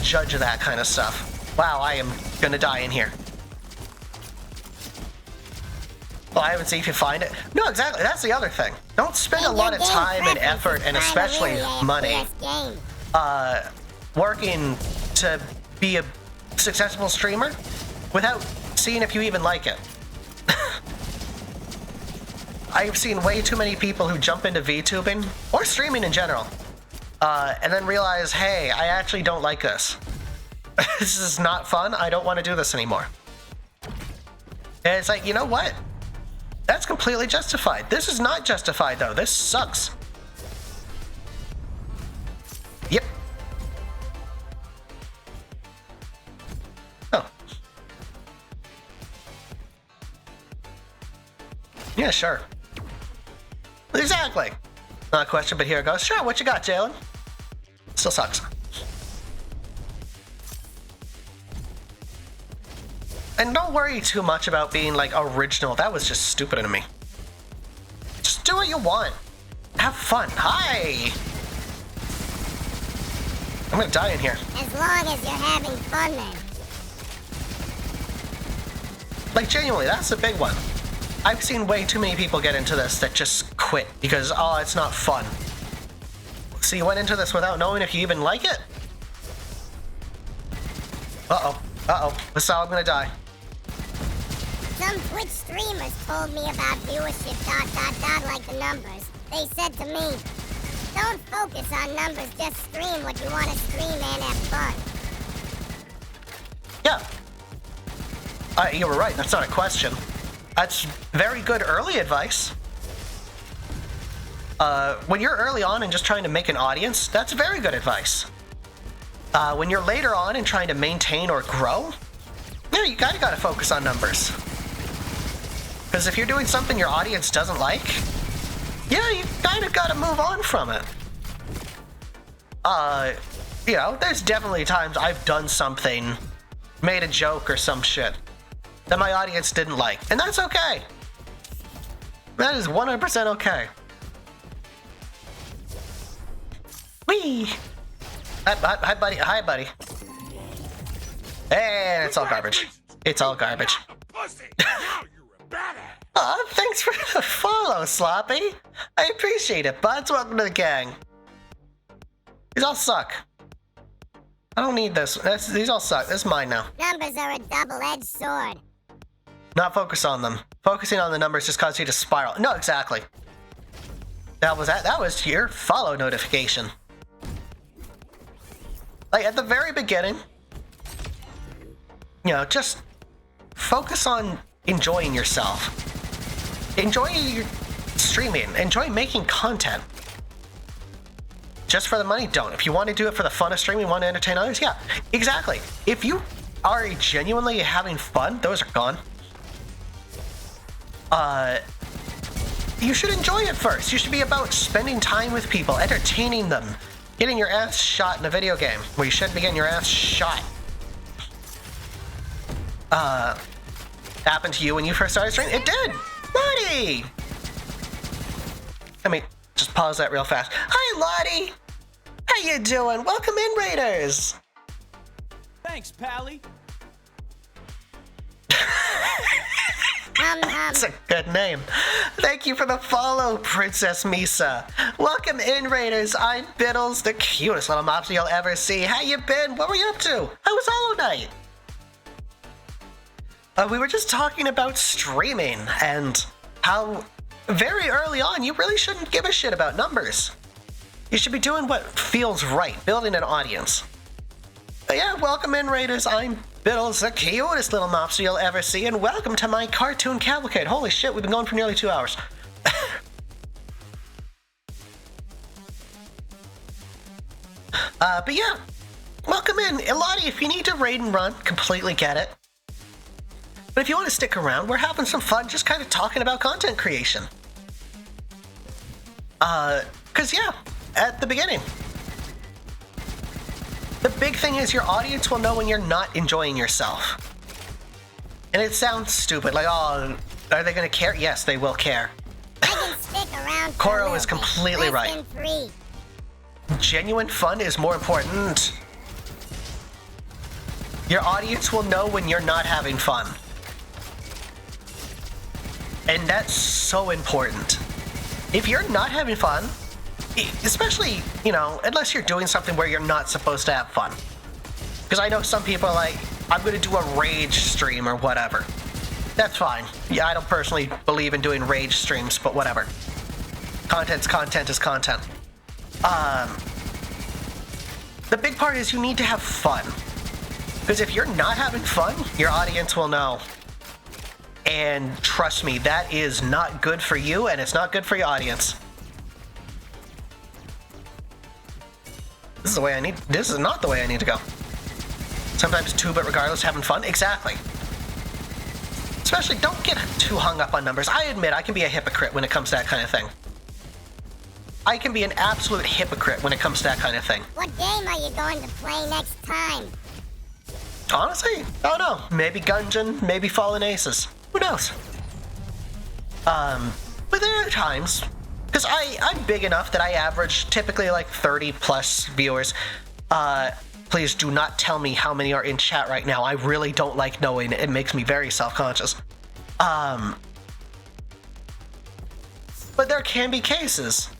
judge of that kind of stuff. Wow, I am gonna die in here. Well, I haven't seen if you find it. No, exactly. That's the other thing. Don't spend a lot of time and effort, and especially money, working to be a successful streamer without seeing if you even like it. I've seen way too many people who jump into VTubing, or streaming in general, and then realize, hey, I actually don't like this. This is not fun. I don't want to do this anymore. And it's like, you know what? That's completely justified. This is not justified, though. This sucks. Yep. Oh. Yeah, sure. Exactly. Not a question, but here it goes. Sure, what you got, Jalen? Still sucks. And don't worry too much about being, like, original. That was just stupid to me. Just do what you want. Have fun. Hi! I'm gonna die in here. As long as you're having fun then. Like, genuinely, that's the big one. I've seen way too many people get into this that just quit because, oh, it's not fun. So you went into this without knowing if you even like it? Uh-oh. Uh-oh. This is how I'm gonna die. Some Twitch streamers told me about viewership ... like the numbers. They said to me, don't focus on numbers, just stream what you want to stream and have fun. Yeah. You were right, that's not a question. That's very good early advice. When you're early on and just trying to make an audience, that's very good advice. When you're later on and trying to maintain or grow, yeah, you gotta focus on numbers. Because if you're doing something your audience doesn't like, yeah, you kind of gotta move on from it. You know, there's definitely times I've done something, made a joke or some shit that my audience didn't like, and that's okay. That is 100% okay. Whee! Hi, buddy. Hi, buddy. Hey, it's all garbage. It's all garbage. Aw, thanks for the follow, Sloppy. I appreciate it, buds. Welcome to the gang. These all suck. I don't need this. These all suck. This is mine now. Numbers are a double-edged sword. Not focus on them. Focusing on the numbers just causes you to spiral. No, exactly. That was your follow notification. Like, at the very beginning, you know, just focus on enjoying yourself. Enjoy your streaming. Enjoy making content. Just for the money, don't. If you want to do it for the fun of streaming, want to entertain others, yeah, exactly. If you are genuinely having fun, those are gone. You should enjoy it first. You should be about spending time with people, entertaining them, getting your ass shot in a video game where you shouldn't be getting your ass shot. Happened to you when you first started streaming? It did! Lottie! Let me just pause that real fast. Hi, Lottie! How you doing? Welcome in, Raiders! Thanks, Pally. That's a good name. Thank you for the follow, Princess Misa. Welcome in, Raiders. I'm Bittles, the cutest little mobster you'll ever see. How you been? What were you up to? How was Hollow Knight? We were just talking about streaming and how very early on you really shouldn't give a shit about numbers. You should be doing what feels right, building an audience. But yeah, welcome in, Raiders. I'm Bittles, the cutest little mobster you'll ever see, and welcome to my cartoon cavalcade. Holy shit, we've been going for nearly 2 hours. But yeah, welcome in. Elottie, if you need to raid and run, completely get it. But if you want to stick around, we're having some fun just kind of talking about content creation. Cause yeah, at the beginning, the big thing is your audience will know when you're not enjoying yourself. And it sounds stupid, like, oh, are they gonna care? Yes, they will care. I can stick around. Koro is completely right. Genuine fun is more important. Your audience will know when you're not having fun. And that's so important. If you're not having fun, especially, you know, unless you're doing something where you're not supposed to have fun. Because I know some people are like, I'm going to do a rage stream or whatever. That's fine. Yeah, I don't personally believe in doing rage streams, but whatever. Content is content. The big part is you need to have fun. Because if you're not having fun, your audience will know. And trust me, that is not good for you, and it's not good for your audience. This is not the way I need to go. Sometimes too, but regardless, having fun. Exactly. Especially, don't get too hung up on numbers. I admit I can be a hypocrite when it comes to that kind of thing. I can be an absolute hypocrite when it comes to that kind of thing. What game are you going to play next time? Honestly, I don't know. Maybe Gungeon, maybe Fallen Aces. Who knows? But there are times, because I'm big enough that I average typically like 30 plus viewers. Please do not tell me how many are in chat right now. I really don't like knowing. It makes me very self-conscious. But there can be cases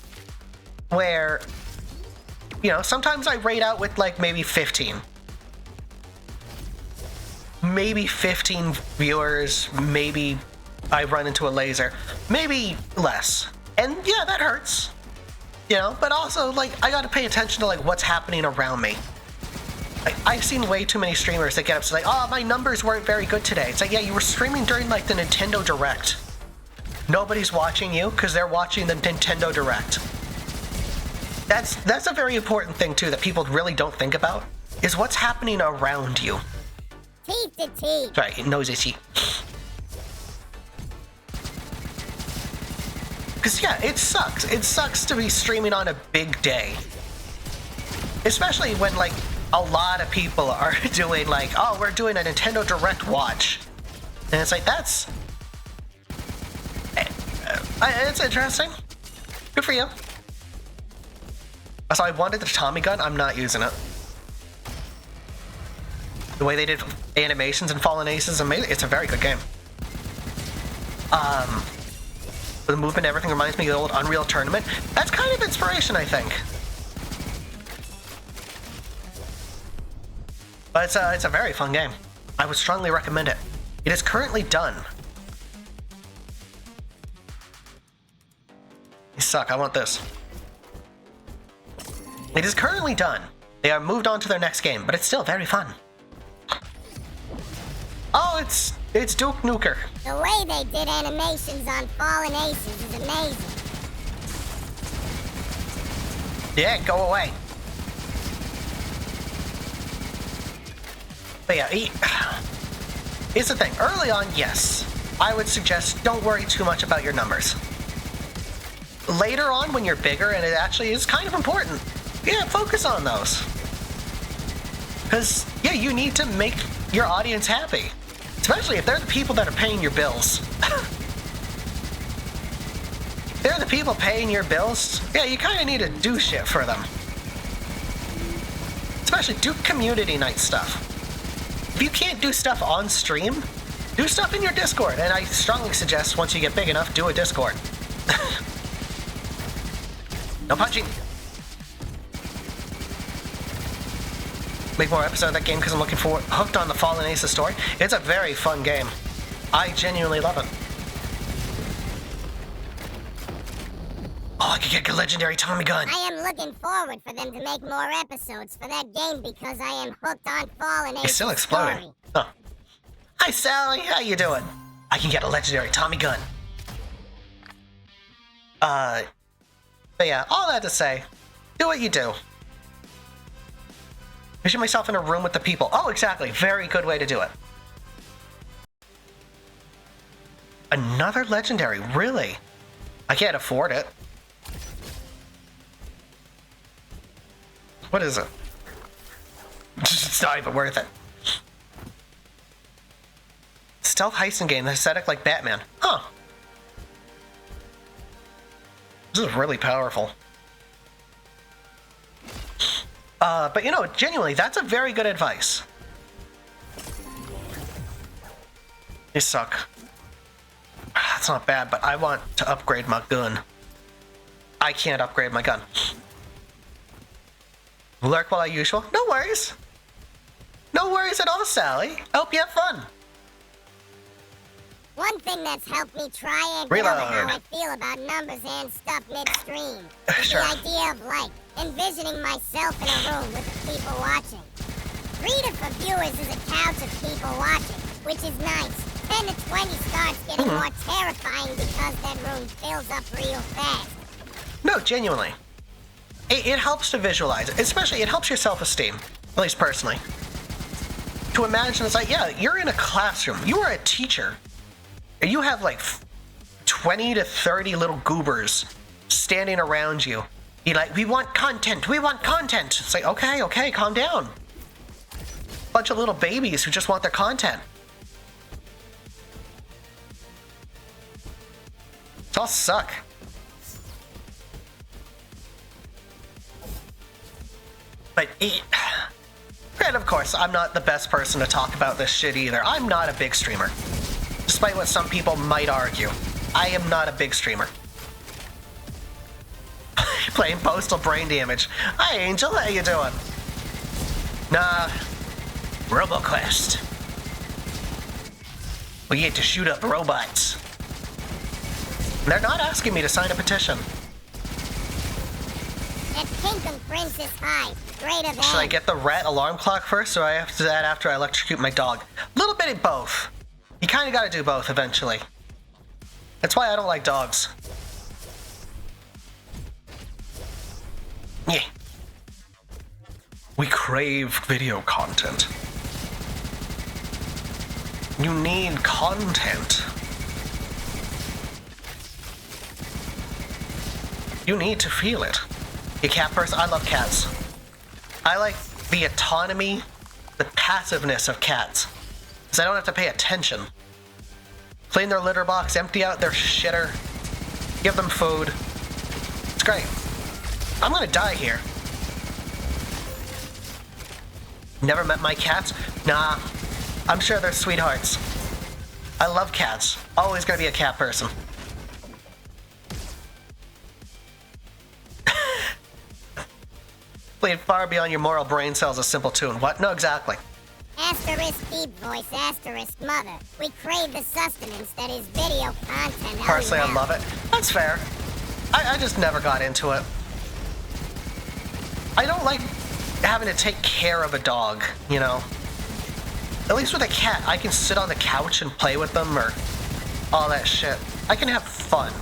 where, you know, sometimes I rate out with like maybe 15. Maybe 15 viewers, maybe I run into a laser, maybe less. And yeah, that hurts, you know, but also like I gotta pay attention to like what's happening around me. Like, I've seen way too many streamers that get up to like, oh, my numbers weren't very good today. It's like, yeah, you were streaming during like the Nintendo Direct. Nobody's watching you because they're watching the Nintendo Direct. That's a very important thing too that people really don't think about, is what's happening around you. Teeth to teeth. Right, nose itchy. Because yeah, it sucks. It sucks to be streaming on a big day. Especially when like a lot of people are doing like, oh, we're doing a Nintendo Direct watch. And it's like, that's... it's interesting. Good for you. So I wanted the Tommy gun, I'm not using it. The way they did animations in Fallen Ace is amazing. It's a very good game. The movement, everything reminds me of the old Unreal Tournament. That's kind of inspiration, I think. But it's a very fun game. I would strongly recommend it. It is currently done. You suck, I want this. It is currently done. They are moved on to their next game, but it's still very fun. Oh, it's Duke Nuker. The way they did animations on Fallen Aces is amazing. Yeah, go away. But yeah, here's the thing. Early on, yes, I would suggest don't worry too much about your numbers. Later on, when you're bigger, and it actually is kind of important, yeah, focus on those. Because, yeah, you need to make your audience happy. Especially if they're the people that are paying your bills. They're the people paying your bills. Yeah, you kind of need to do shit for them. Especially do community night stuff. If you can't do stuff on stream, do stuff in your Discord. And I strongly suggest once you get big enough, do a Discord. No punching. Make more episodes of that game because I'm looking forward. Hooked on the Fallen Aces story. It's a very fun game. I genuinely love it. Oh, I could get a legendary Tommy gun. I am looking forward for them to make more episodes for that game because I am hooked on Fallen Aces. It's still exploding. Oh. Hi, Sally. How you doing? I can get a legendary Tommy gun. But yeah, all that to say, do what you do. Picture myself in a room with the people. Oh, exactly. Very good way to do it. Another legendary, really? I can't afford it. What is it? It's not even worth it. Stealth heisting game, the aesthetic like Batman. Huh. This is really powerful. But you know, genuinely, that's a very good advice. You suck. That's not bad, but I want to upgrade my gun. I can't upgrade my gun. Lurk while I usual? No worries. No worries at all, Sally. I hope you have fun. One thing that's helped me try and Reload. know how I feel about numbers and stuff midstream is Sure. the idea of, like, envisioning myself in a room with the people watching. Reader for viewers is a couch of people watching, which is nice. 10 to 20 starts getting more terrifying because that room fills up real fast. No, genuinely. It helps to visualize it, especially it helps your self-esteem, at least personally. To imagine it's like, yeah, you're in a classroom, you are a teacher, and you have like 20 to 30 little goobers standing around you. You're like, we want content, we want content. It's like, okay, calm down. Bunch of little babies who just want their content. It's all suck. But, and of course, I'm not the best person to talk about this shit either. I'm not a big streamer. Despite what some people might argue, I am not a big streamer. Playing Postal Brain Damage. Hi, Angel, how you doing? Nah, Roboquest. We get to shoot up robots. They're not asking me to sign a petition. That Pinkham Princess High, great event. Should I get the rat alarm clock first, or I have to do that after I electrocute my dog? A little bit of both. You kind of got to do both eventually. That's why I don't like dogs. Yeah. We crave video content. You need content. You need to feel it. You cat person? I love cats. I like the autonomy, the passiveness of cats. Because I don't have to pay attention. Clean their litter box, empty out their shitter, give them food. It's great. I'm gonna die here. Never met my cats? Nah. I'm sure they're sweethearts. I love cats. Always gonna be a cat person. Played far beyond your moral brain cells, a simple tune. What? No, exactly. Asterisk deep voice, asterisk mother. We crave the sustenance that is video content. Personally, I love it. That's fair. I just never got into it. I don't like having to take care of a dog, you know? At least with a cat, I can sit on the couch and play with them or all that shit. I can have fun.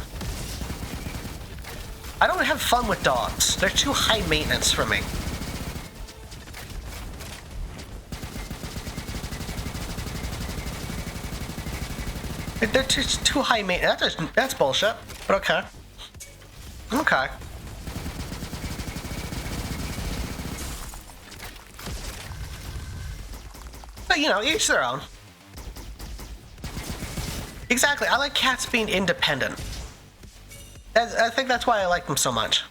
I don't have fun with dogs. They're too high maintenance for me. They're too high maintenance. That's bullshit. But okay. Okay. But you know, each their own. Exactly. I like cats being independent. I think that's why I like them so much.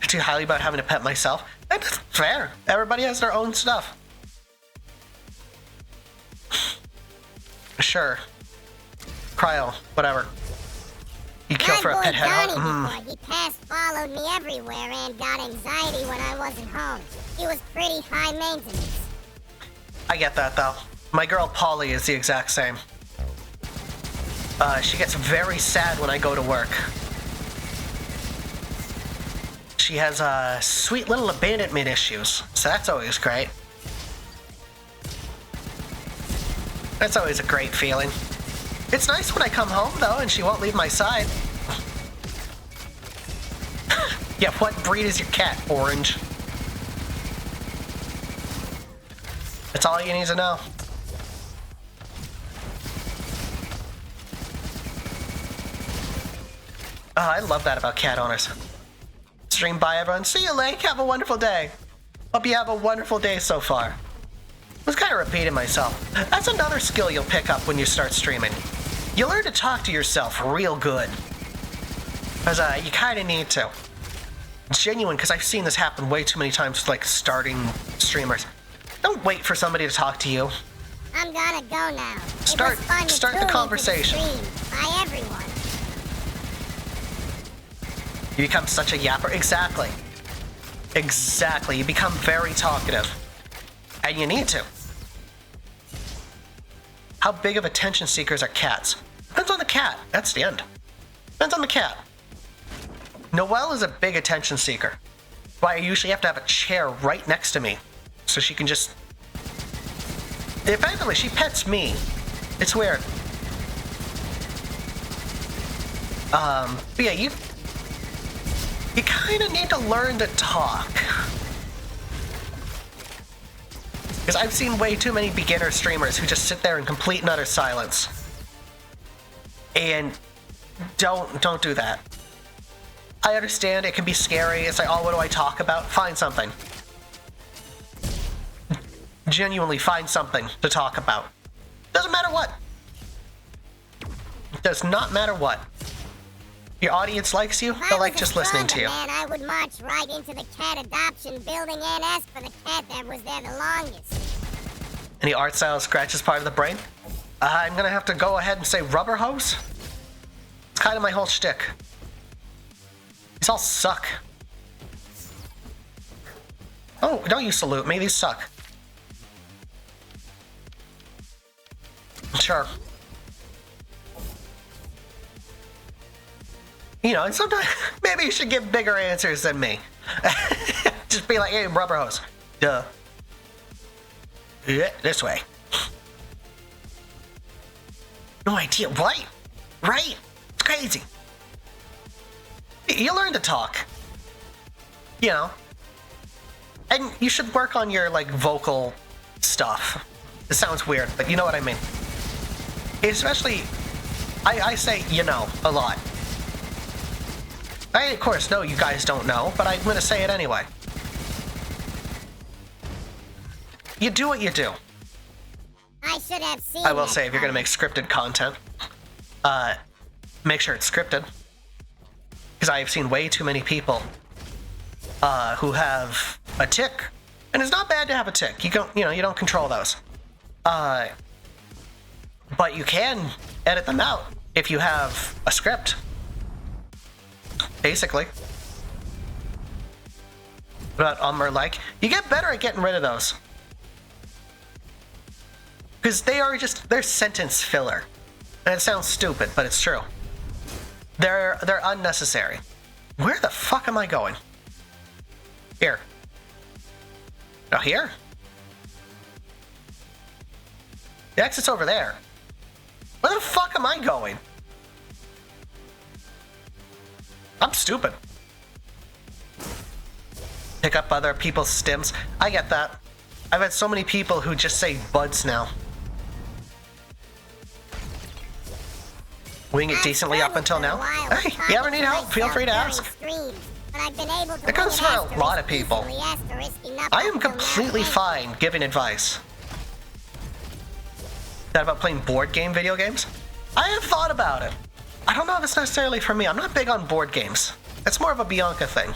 Too highly about having a pet myself. That's fair. Everybody has their own stuff. Sure. Cryo, whatever. You kill for a pet head. He followed me everywhere and got anxiety when I wasn't home. He was pretty high maintenance. I get that though. My girl Polly is the exact same. She gets very sad when I go to work. She has sweet little abandonment issues, so that's always great. That's always a great feeling. It's nice when I come home though and she won't leave my side. Yeah, what breed is your cat? Orange. That's all you need to know. Oh, I love that about cat owners. Stream by everyone. See you, Lake. Have a wonderful day. Hope you have a wonderful day so far. I was kind of repeating myself. That's another skill you'll pick up when you start streaming. You learn to talk to yourself real good. Because you kind of need to. It's genuine, because I've seen this happen way too many times with, like, starting streamers. Don't wait for somebody to talk to you. I'm gonna go now. Start the conversation. By everyone. You become such a yapper. Exactly. Exactly. You become very talkative. And you need to. How big of attention seekers are cats? Depends on the cat. That's the end. Depends on the cat. Noelle is a big attention seeker. Why I usually have to have a chair right next to me. So she can just... Effectively, she pets me. It's weird. But yeah, you kind of need to learn to talk. Because I've seen way too many beginner streamers who just sit there in complete and utter silence. And don't do that. I understand it can be scary. It's like, oh, what do I talk about? Find something. Genuinely find something to talk about. Doesn't matter what. It does not matter what. Your audience likes you, they like just listening to you. Man, I would march right into the cat adoption building and ask for the cat that was there the longest. Any art style scratches part of the brain? I'm gonna have to go ahead and say rubber hose. It's kind of my whole shtick. These all suck. Oh, don't you salute me, these suck. Sure. You know, and sometimes maybe you should give bigger answers than me. Just be like, hey, rubber hose. Duh. Yeah, this way. No idea. Right? Right? It's crazy. You learn to talk. You know. And you should work on your, like, vocal stuff. It sounds weird, but you know what I mean. Especially, I say, you know, a lot. I, of course, know you guys don't know, but I'm gonna say it anyway. You do what you do. I should have seen I will that say, if you're gonna make scripted content, make sure it's scripted. Because I have seen way too many people who have a tick, and it's not bad to have a tick. You don't control those. But you can edit them out if you have a script. Basically. What about or like? You get better at getting rid of those. Because they're sentence filler. And it sounds stupid, but it's true. They're unnecessary. Where the fuck am I going? Here. Oh, here? The exit's over there. Where the fuck am I going? I'm stupid. Pick up other people's stims. I get that. I've had so many people who just say buds now. Wing it decently up until now. Hey, you ever need help? Feel free to ask. It goes for a lot of people. I am completely fine giving advice. That about playing board game video games? I have thought about it. I don't know if it's necessarily for me. I'm not big on board games. It's more of a Bianca thing.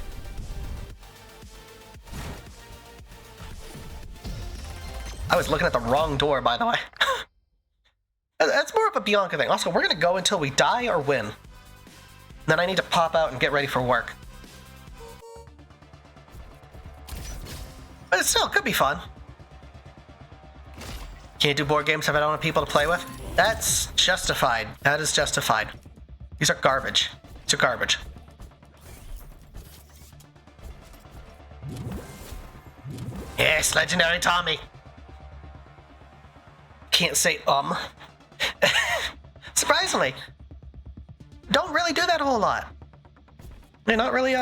I was looking at the wrong door, by the way. That's more of a Bianca thing. Also, we're gonna go until we die or win. Then I need to pop out and get ready for work. But it still could be fun. Can't do board games if I don't have people to play with? That's justified. That is justified. These are garbage. These are garbage. Yes, legendary Tommy. Can't say Surprisingly, don't really do that a whole lot. They're not really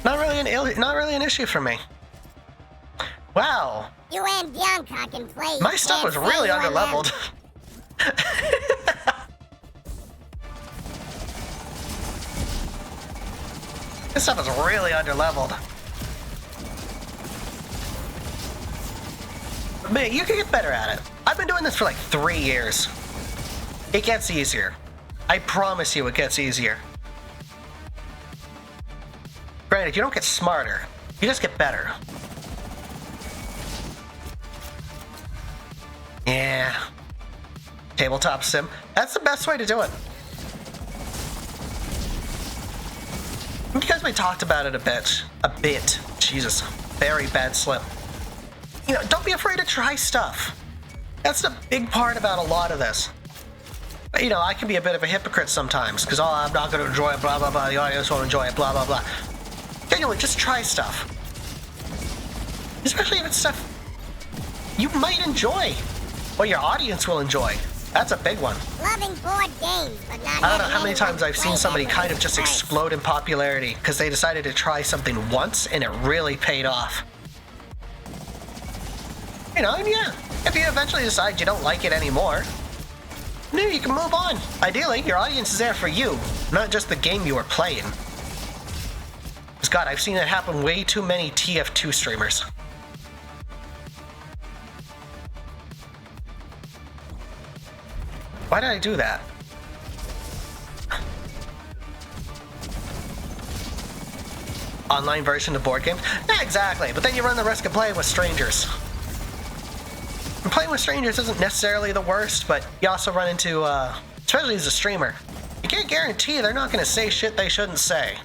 not really an issue for me. Wow. You and Bianca can play. My stuff was really underleveled. This stuff is really underleveled. Man, you can get better at it. I've been doing this for like 3 years. It gets easier. I promise you it gets easier. Granted, you don't get smarter. You just get better. Yeah. Tabletop sim. That's the best way to do it. Because we talked about it a bit. Jesus. Very bad slip. You know, don't be afraid to try stuff. That's the big part about a lot of this. You know, I can be a bit of a hypocrite sometimes, because, I'm not going to enjoy it, blah, blah, blah, the audience won't enjoy it, blah, blah, blah. Genuinely, just try stuff. Especially if it's stuff you might enjoy, or your audience will enjoy. That's a big one. Loving board games, but not I don't know how many times I've seen somebody kind of just explode in popularity because they decided to try something once and it really paid off. You know, and yeah, if you eventually decide you don't like it anymore, then you can move on. Ideally, your audience is there for you, not just the game you are playing. Because God, I've seen it happen way too many TF2 streamers. Why did I do that? Online version of board games? Yeah, exactly, but then you run the risk of playing with strangers. And playing with strangers isn't necessarily the worst, but you also run into, especially as a streamer, you can't guarantee they're not going to say shit they shouldn't say.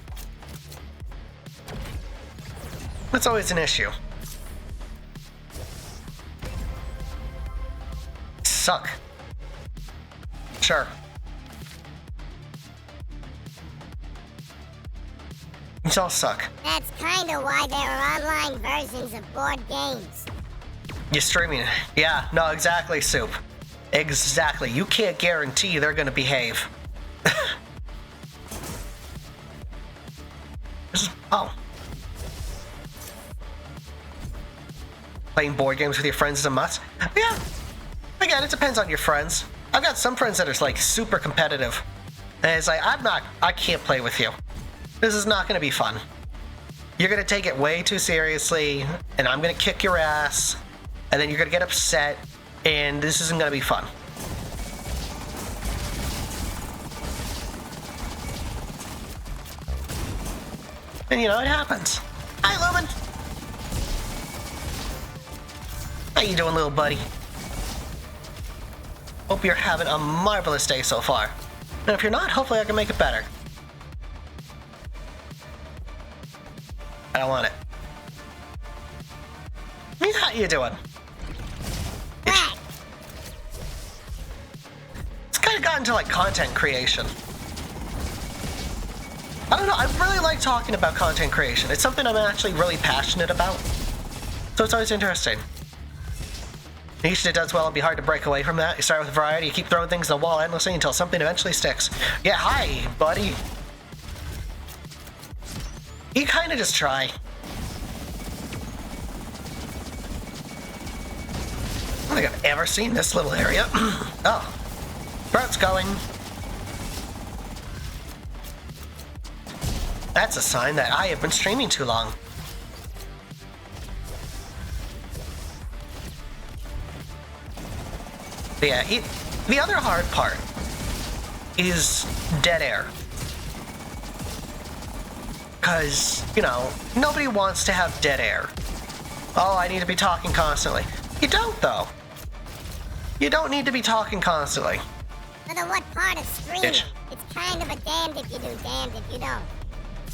That's always an issue. Suck. Sure. These all suck. That's kinda why there are online versions of board games. You're streaming. Yeah, no, exactly, Soup. Exactly. You can't guarantee they're gonna behave. Oh. Playing board games with your friends is a must? Yeah. Again, it depends on your friends. I've got some friends that are like super competitive. And it's like, I can't play with you. This is not going to be fun. You're going to take it way too seriously, and I'm going to kick your ass, and then you're going to get upset, and this isn't going to be fun. And you know, it happens. Hi, Lumen. How you doing, little buddy? Hope you're having a marvelous day so far. And if you're not, hopefully I can make it better. I don't want it. How you doing? It's kind of gotten to like content creation. I don't know, I really like talking about content creation. It's something I'm actually really passionate about. So it's always interesting. Niche that does well and be hard to break away from that. You start with variety, you keep throwing things at the wall endlessly until something eventually sticks. Yeah, hi, buddy. You kind of just try. I don't think I've ever seen this little area. Oh, where it's going. That's a sign that I have been streaming too long. But yeah, the other hard part is dead air. Because, you know, nobody wants to have dead air. Oh, I need to be talking constantly. You don't, though. You don't need to be talking constantly. For the what part of streaming? It's kind of a damned if you do, damned if you don't.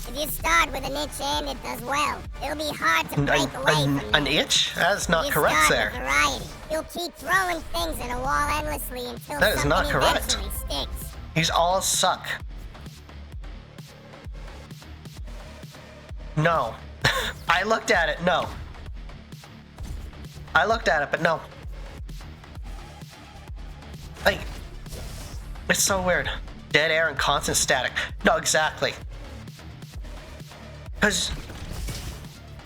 If you start with an itch and it does well, it'll be hard to break away from that. An itch? That's not correct there. Variety. You'll keep throwing things at a wall endlessly until that is not correct. Eventually sticks. These all suck. No. I looked at it, no. I looked at it, but no. Like, it's so weird. Dead air and constant static. No, exactly. Because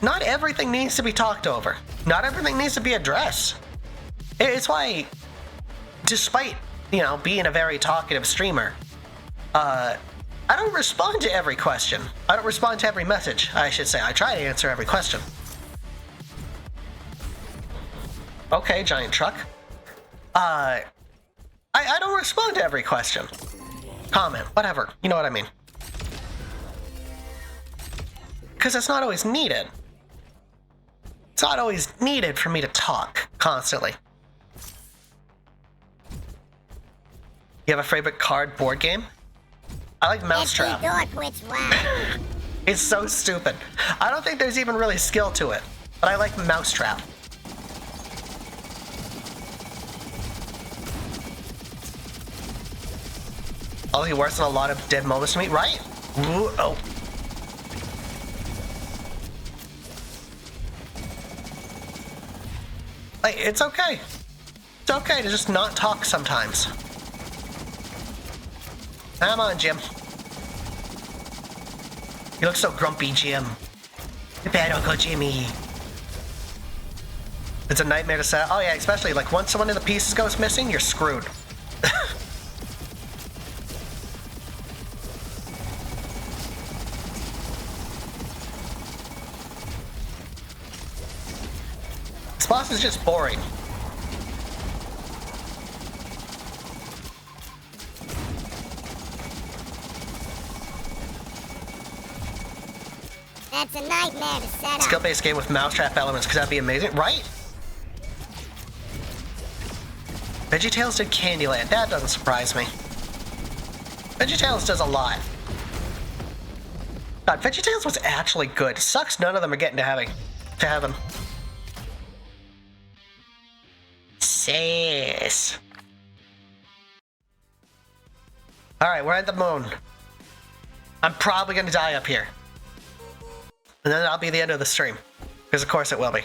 not everything needs to be talked over. Not everything needs to be addressed. It's why, despite, you know, being a very talkative streamer, I don't respond to every question. I don't respond to every message, I should say. I try to answer every question. Okay, giant truck. I don't respond to every question. Comment, whatever. You know what I mean. Because it's not always needed. It's not always needed for me to talk constantly. You have a favorite card board game? I like Mousetrap. Wow. It's so stupid. I don't think there's even really skill to it, but I like Mousetrap. Oh, he works on a lot of dead moments to me, right? Ooh, oh. Like, it's okay. It's okay to just not talk sometimes. Come on, Jim. You look so grumpy, Jim. Bad Uncle Jimmy. It's a nightmare to set. Oh yeah, especially like once one of the pieces goes missing, you're screwed. This boss is just boring. That's a nightmare to set up. Skill-based game with mousetrap elements, because that'd be amazing, right? VeggieTales did Candyland. That doesn't surprise me. VeggieTales does a lot. God, VeggieTales was actually good. Sucks none of them are getting to heaven. Sis. Alright, we're at the moon. I'm probably gonna die up here. And then that'll be the end of the stream. Because of course it will be.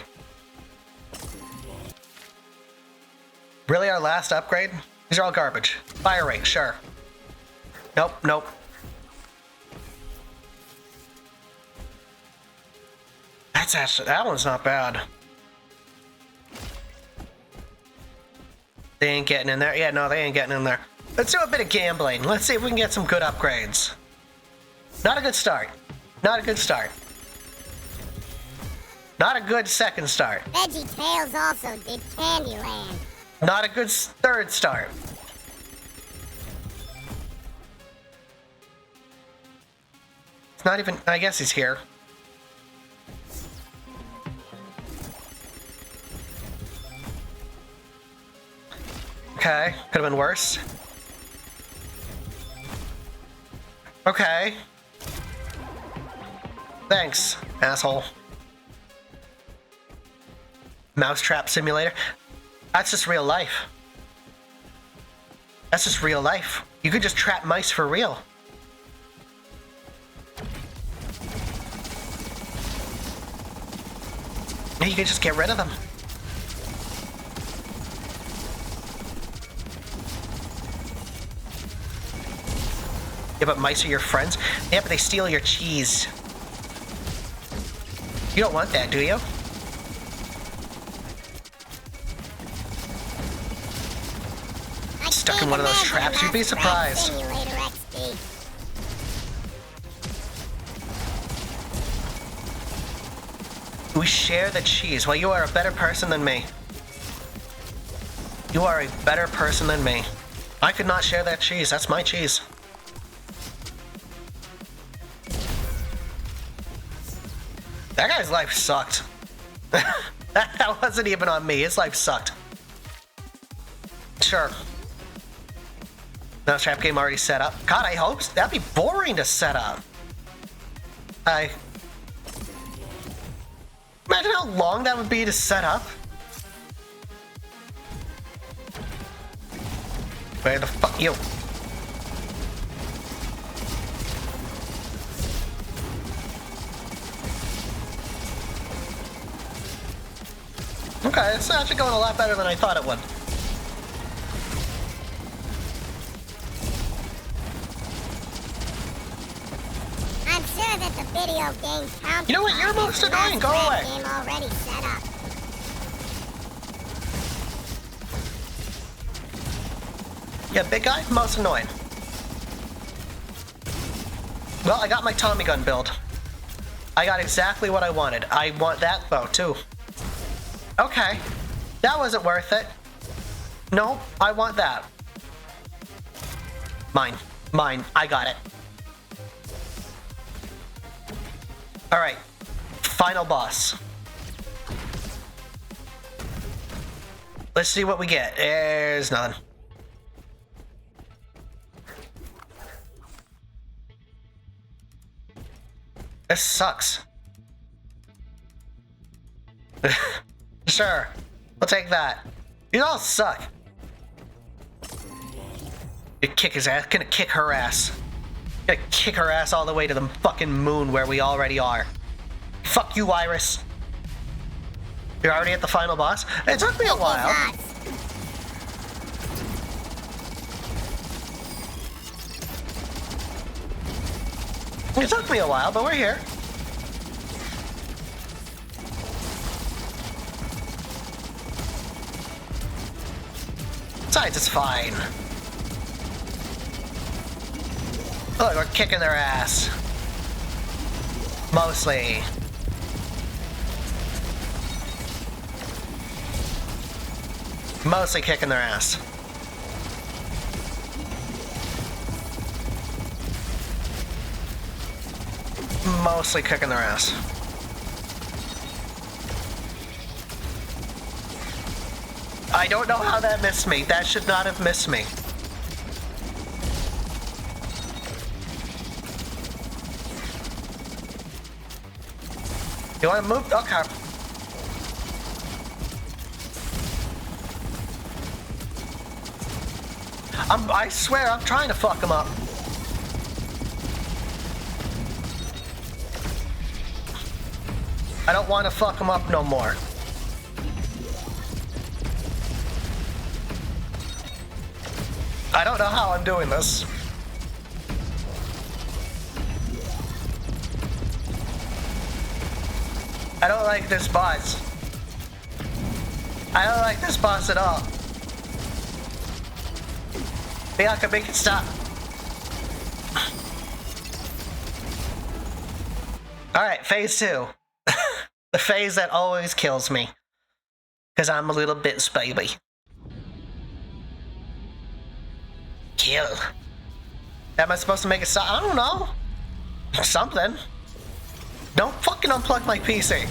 Really, our last upgrade? These are all garbage. Fire rate, sure. Nope, nope. That's actually, that one's not bad. They ain't getting in there. Yeah, no, they ain't getting in there. Let's do a bit of gambling. Let's see if we can get some good upgrades. Not a good start. Not a good start. Not a good second start. Veggie Tales also did Candyland. Not a good third start. It's not even... I guess he's here. Okay, could have been worse. Okay. Thanks, asshole. Mousetrap simulator? That's just real life. That's just real life. You could just trap mice for real. You could just get rid of them. Yeah, but mice are your friends? Yeah, but they steal your cheese. You don't want that, do you? Stuck in one of those traps, you'd be surprised. We share the cheese. Well, you are a better person than me. You are a better person than me. I could not share that cheese. That's my cheese. That guy's life sucked. That wasn't even on me. His life sucked. Sure. Mousetrap game already set up. God, I hope so. That'd be boring to set up. Imagine how long that would be to set up. Where the fuck you? Okay, it's actually going a lot better than I thought it would. I'm sure that the video game counts. You know what? You're most annoying. Go away. Game already set up. Yeah, big guy, most annoying. Well, I got my Tommy gun build. I got exactly what I wanted. I want that though too. Okay, that wasn't worth it. No, I want that. Mine. Mine. I got it. Alright. Final boss. Let's see what we get. There's nothing. This sucks. Sure. We'll take that. You all suck. Gonna kick his ass. Gonna kick her ass. Gonna kick her ass all the way to the fucking moon where we already are. Fuck you, Iris. You're already at the final boss? It took me a while. It took me a while, but we're here. Besides, it's fine. Look, we're kicking their ass. Mostly. Mostly kicking their ass. Mostly kicking their ass. I don't know how that missed me. That should not have missed me. You want to move? Okay. I swear I'm trying to fuck him up. I don't want to fuck him up no more. I don't know how I'm doing this. I don't like this boss. I don't like this boss at all. Bianca, make it stop. Alright, phase 2. The phase that always kills me. Because I'm a little bit baby. Kill. Am I supposed to make it stop? I don't know. Something. Don't fucking unplug my PC.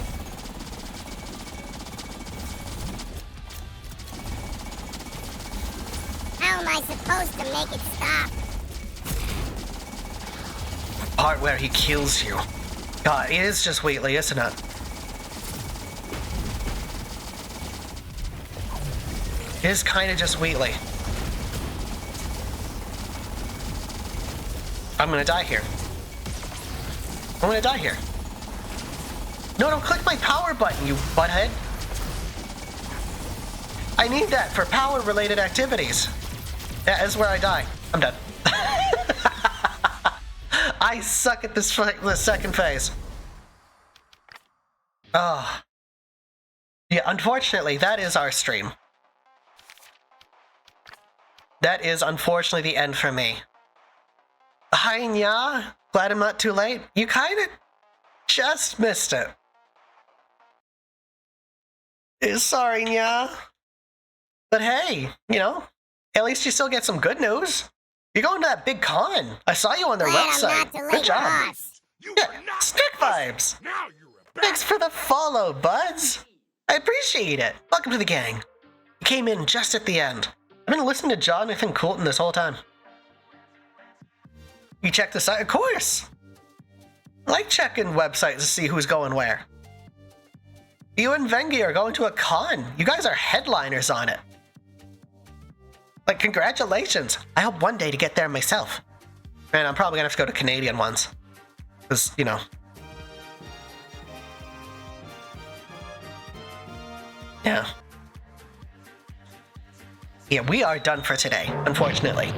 How am I supposed to make it stop? Part where he kills you. God, it is just Wheatley, isn't it? It is kind of just Wheatley. I'm gonna die here. I'm gonna die here. No, don't click my power button, you butthead. I need that for power-related activities. That is where I die. I'm done. I suck at this the second phase. Oh. Yeah, unfortunately, that is our stream. That is unfortunately the end for me. Hi, Nya. Glad I'm not too late. You kind of just missed it. Sorry, Nya. But hey, you know, at least you still get some good news. You're going to that big con. I saw you on their website. Good job. Yeah, Stick Vibes. Thanks for the follow, buds. I appreciate it. Welcome to the gang. You came in just at the end. I've been listening to Jonathan Coulton this whole time. You check the site? Of course. I like checking websites to see who's going where. You and Vengi are going to a con. You guys are headliners on it. Like, congratulations. I hope one day to get there myself. And I'm probably gonna have to go to Canadian ones. Because, you know. Yeah. Yeah, we are done for today, unfortunately.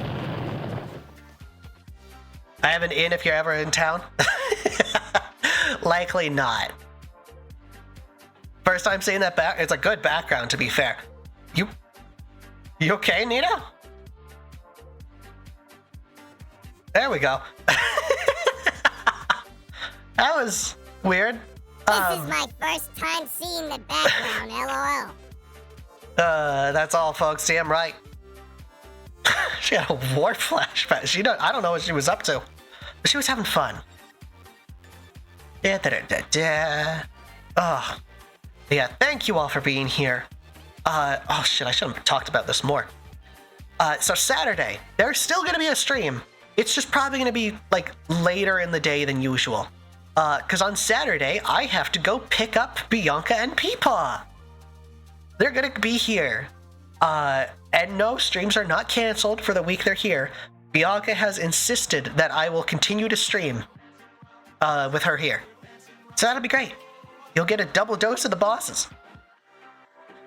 I have an in if you're ever in town. Likely not. First time seeing that back, it's a good background to be fair. You okay, Nina? There we go. That was weird. This is my first time seeing the background, LOL. That's all, folks. Damn right. She had a war flashback. I don't know what she was up to, but she was having fun. Oh, yeah. Thank you all for being here. Oh shit, I should have talked about this more. So Saturday, there's still gonna be a stream. It's just probably gonna be like later in the day than usual. Cause on Saturday, I have to go pick up Bianca and Peepaw. They're gonna be here. And no, streams are not canceled for the week they're here. Bianca has insisted that I will continue to stream with her here. So that'll be great. You'll get a double dose of the bosses.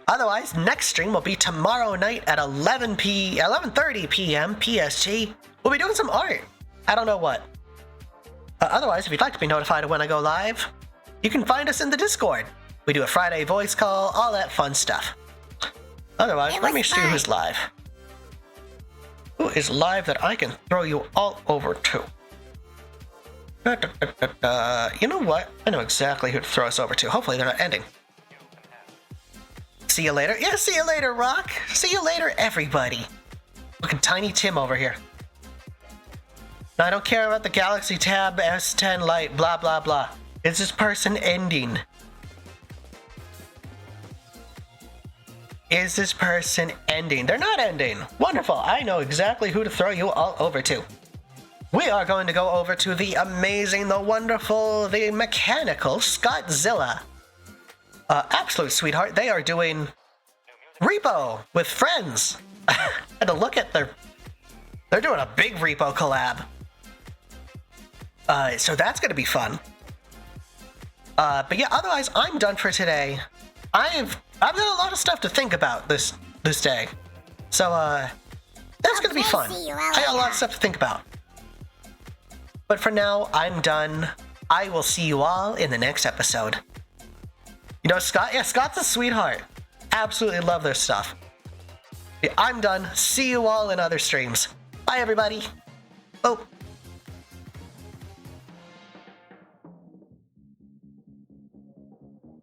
Otherwise, next stream will be tomorrow night at 11:30 p.m. PST. We'll be doing some art. I don't know what. Otherwise, if you'd like to be notified of when I go live, you can find us in the Discord. We do a Friday voice call, all that fun stuff. Otherwise, let me see who's live. Who is live that I can throw you all over to? You know what? I know exactly who to throw us over to. Hopefully they're not ending. See you later. Yeah, see you later, Rock. See you later, everybody. Look at Tiny Tim over here. Now, I don't care about the Galaxy Tab S10 Lite, blah, blah, blah. Is this person ending? Is this person ending? They're not ending. Wonderful. I know exactly who to throw you all over to. We are going to go over to the amazing, the wonderful, the mechanical Scottzilla. Absolute sweetheart. They are doing Repo with friends. And to look at they're doing a big Repo collab. So that's going to be fun. But yeah, otherwise, I'm done for today. I've got a lot of stuff to think about this day. So, that's going to be fun. I got a lot of stuff to think about. But for now, I'm done. I will see you all in the next episode. You know, Scott? Yeah, Scott's a sweetheart. Absolutely love their stuff. Yeah, I'm done. See you all in other streams. Bye, everybody. Oh.